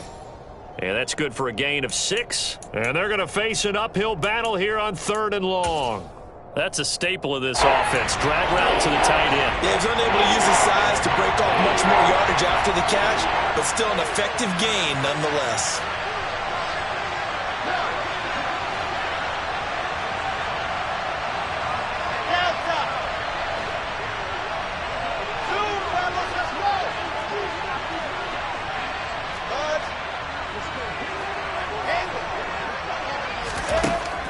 [SPEAKER 5] And that's good for a gain of 6. And they're going to face an uphill battle here on 3rd and long. That's a staple of this offense. Drag route to the tight end.
[SPEAKER 2] Yeah, he's unable to use his size to break off much more yardage after the catch, but still an effective gain nonetheless.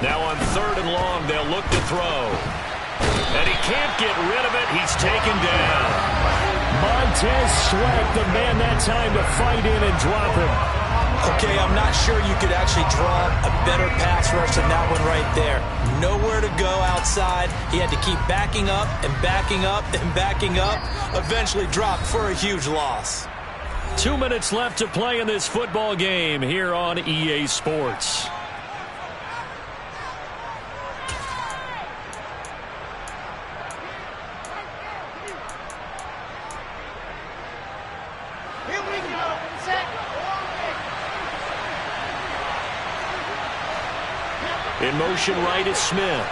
[SPEAKER 5] Now on 3rd and long, they'll look to throw. And he can't get rid of it. He's taken down. Montez Sweat, the man that time to fight in and drop him.
[SPEAKER 2] Okay, I'm not sure you could actually draw a better pass rush than that one right there. Nowhere to go outside. He had to keep backing up and backing up and backing up. Eventually dropped for a huge loss.
[SPEAKER 5] 2 minutes left to play in this football game here on EA Sports. In motion right is Smith.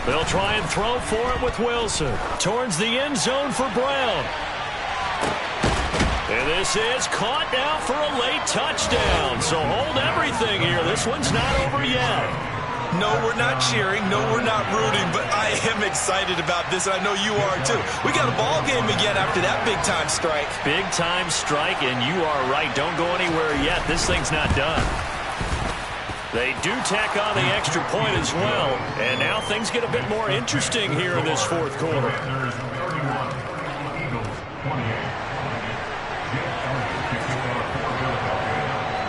[SPEAKER 5] They'll try and throw for it with Wilson. Towards the end zone for Brown. And this is caught now for a late touchdown. So hold everything here. This one's not over yet.
[SPEAKER 6] No, we're not cheering. No, we're not rooting. But I am excited about this, and I know you are too. We got a ball game again after that big-time strike.
[SPEAKER 1] Big-time strike, and you are right. Don't go anywhere yet. This thing's not done. They do tack on the extra point as well. And now things get a bit more interesting here in this fourth quarter.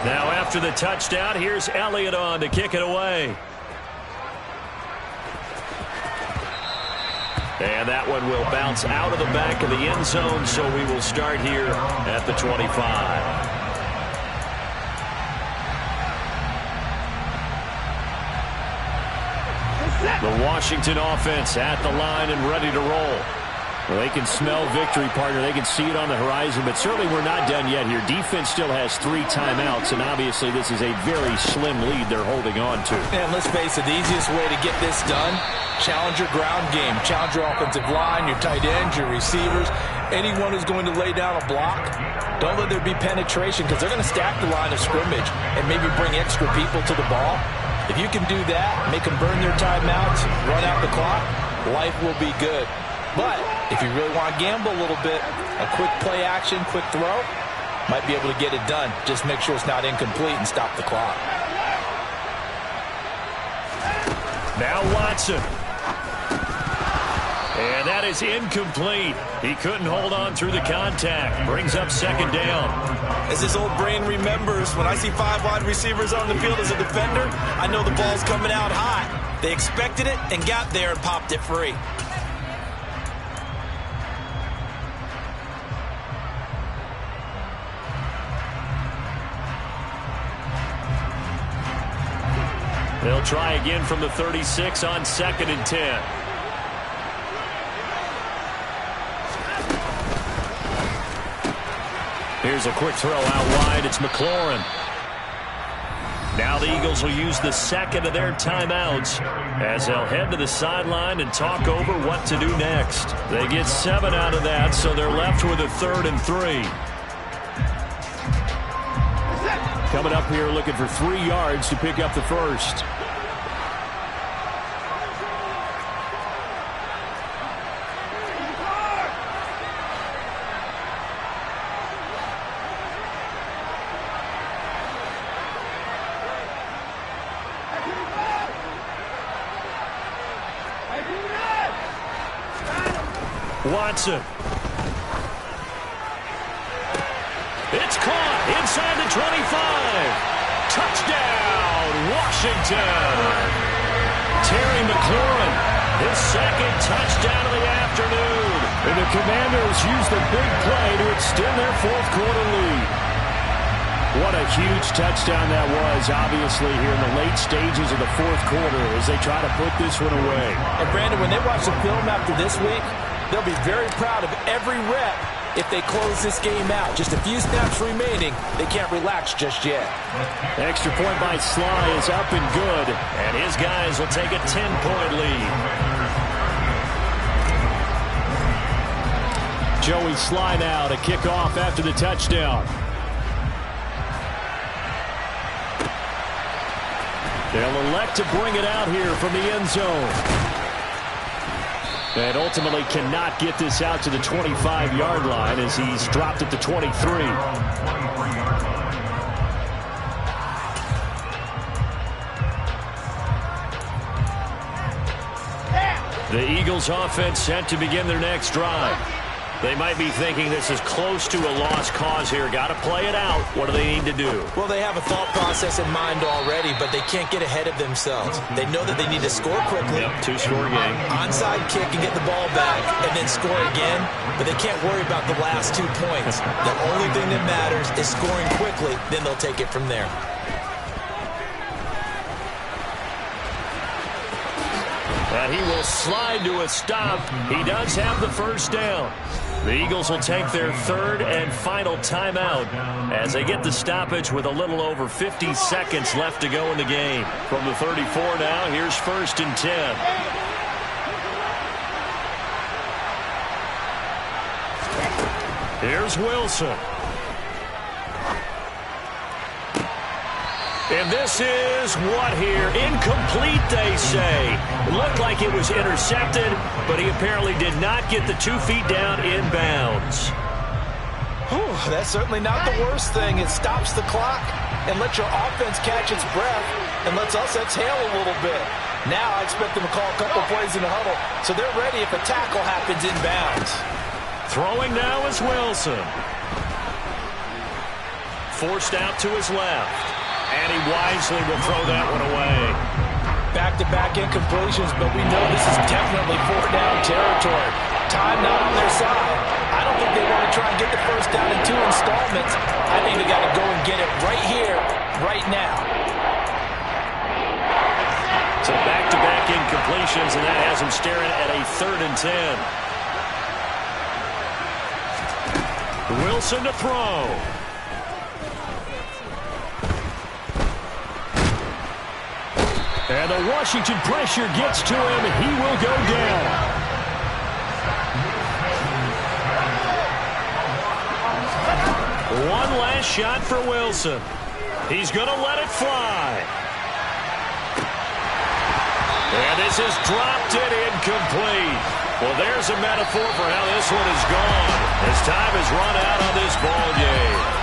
[SPEAKER 1] Now after the touchdown, here's Elliott on to kick it away. And that one will bounce out of the back of the end zone, so we will start here at the 25. The Washington offense at the line and ready to roll. Well, they can smell victory, partner. They can see it on the horizon, but certainly we're not done yet here. Defense still has 3 timeouts, and obviously this is a very slim lead they're holding on to.
[SPEAKER 2] And let's face it, the easiest way to get this done, challenge your ground game. Challenge your offensive line, your tight ends, your receivers, anyone who's going to lay down a block. Don't let there be penetration because they're going to stack the line of scrimmage and maybe bring extra people to the ball. If you can do that, make them burn their timeouts, run out the clock, life will be good. But if you really want to gamble a little bit, a quick play action, quick throw, might be able to get it done. Just make sure it's not incomplete and stop the clock.
[SPEAKER 1] Now Watson. And that is incomplete. He couldn't hold on through the contact. Brings up second down.
[SPEAKER 6] As his old brain remembers, when I see 5 wide receivers on the field as a defender, I know the ball's coming out hot. They expected it and got there and popped it free.
[SPEAKER 1] They'll try again from the 36 on 2nd and 10. Here's a quick throw out wide. It's McLaurin. Now the Eagles will use the second of their timeouts as they'll head to the sideline and talk over what to do next. They get 7 out of that, so they're left with a 3rd and 3. Coming up here looking for 3 yards to pick up the first. Watson. It's caught inside the 25. Touchdown, Washington. Terry McLaurin, his 2nd touchdown of the afternoon. And the Commanders use the big play to extend their 4th quarter lead. What a huge touchdown that was, obviously, here in the late stages of the 4th quarter as they try to put this one away.
[SPEAKER 2] And, Brandon, when they watch the film after this week, they'll be very proud of every rep if they close this game out. Just a few snaps remaining. They can't relax just yet.
[SPEAKER 1] Extra point by Sly is up and good, and his guys will take a 10-point lead. Joey Sly now to kick off after the touchdown. They'll elect to bring it out here from the end zone. And ultimately cannot get this out to the 25-yard line as he's dropped at the 23. The Eagles offense set to begin their next drive. They might be thinking this is close to a lost cause here. Got to play it out. What do they need to do?
[SPEAKER 2] Well, they have a thought process in mind already, but they can't get ahead of themselves. They know that they need to score quickly.
[SPEAKER 1] Yep, 2-score game.
[SPEAKER 2] Onside kick and get the ball back and then score again, but they can't worry about the last 2 points. The only thing that matters is scoring quickly, then they'll take it from there.
[SPEAKER 1] And he will slide to a stop. He does have the first down. The Eagles will take their 3rd and final timeout as they get the stoppage with a little over 50 seconds left to go in the game. From the 34 now, here's 1st and 10. Here's Wilson. And this is what here? Incomplete, they say. It looked like it was intercepted, but he apparently did not get the 2 feet down in bounds.
[SPEAKER 2] Whew, that's certainly not the worst thing. It stops the clock and lets your offense catch its breath and lets us exhale a little bit. Now I expect them to call a couple plays in the huddle, so they're ready if a tackle happens inbounds.
[SPEAKER 1] Throwing now is Wilson. Forced out to his left. And he wisely will throw that one away.
[SPEAKER 2] Back-to-back incompletions, but we know this is definitely 4-down territory. Time not on their side. I don't think they want to try and get the first down in 2 installments. I think they got to go and get it right here, right now.
[SPEAKER 1] So back-to-back incompletions, and that has him staring at a 3rd and 10. Wilson to throw. And the Washington pressure gets to him, and he will go down. One last shot for Wilson. He's going to let it fly. And this is dropped it incomplete. Well, there's a metaphor for how this one is gone as time has run out on this ball game.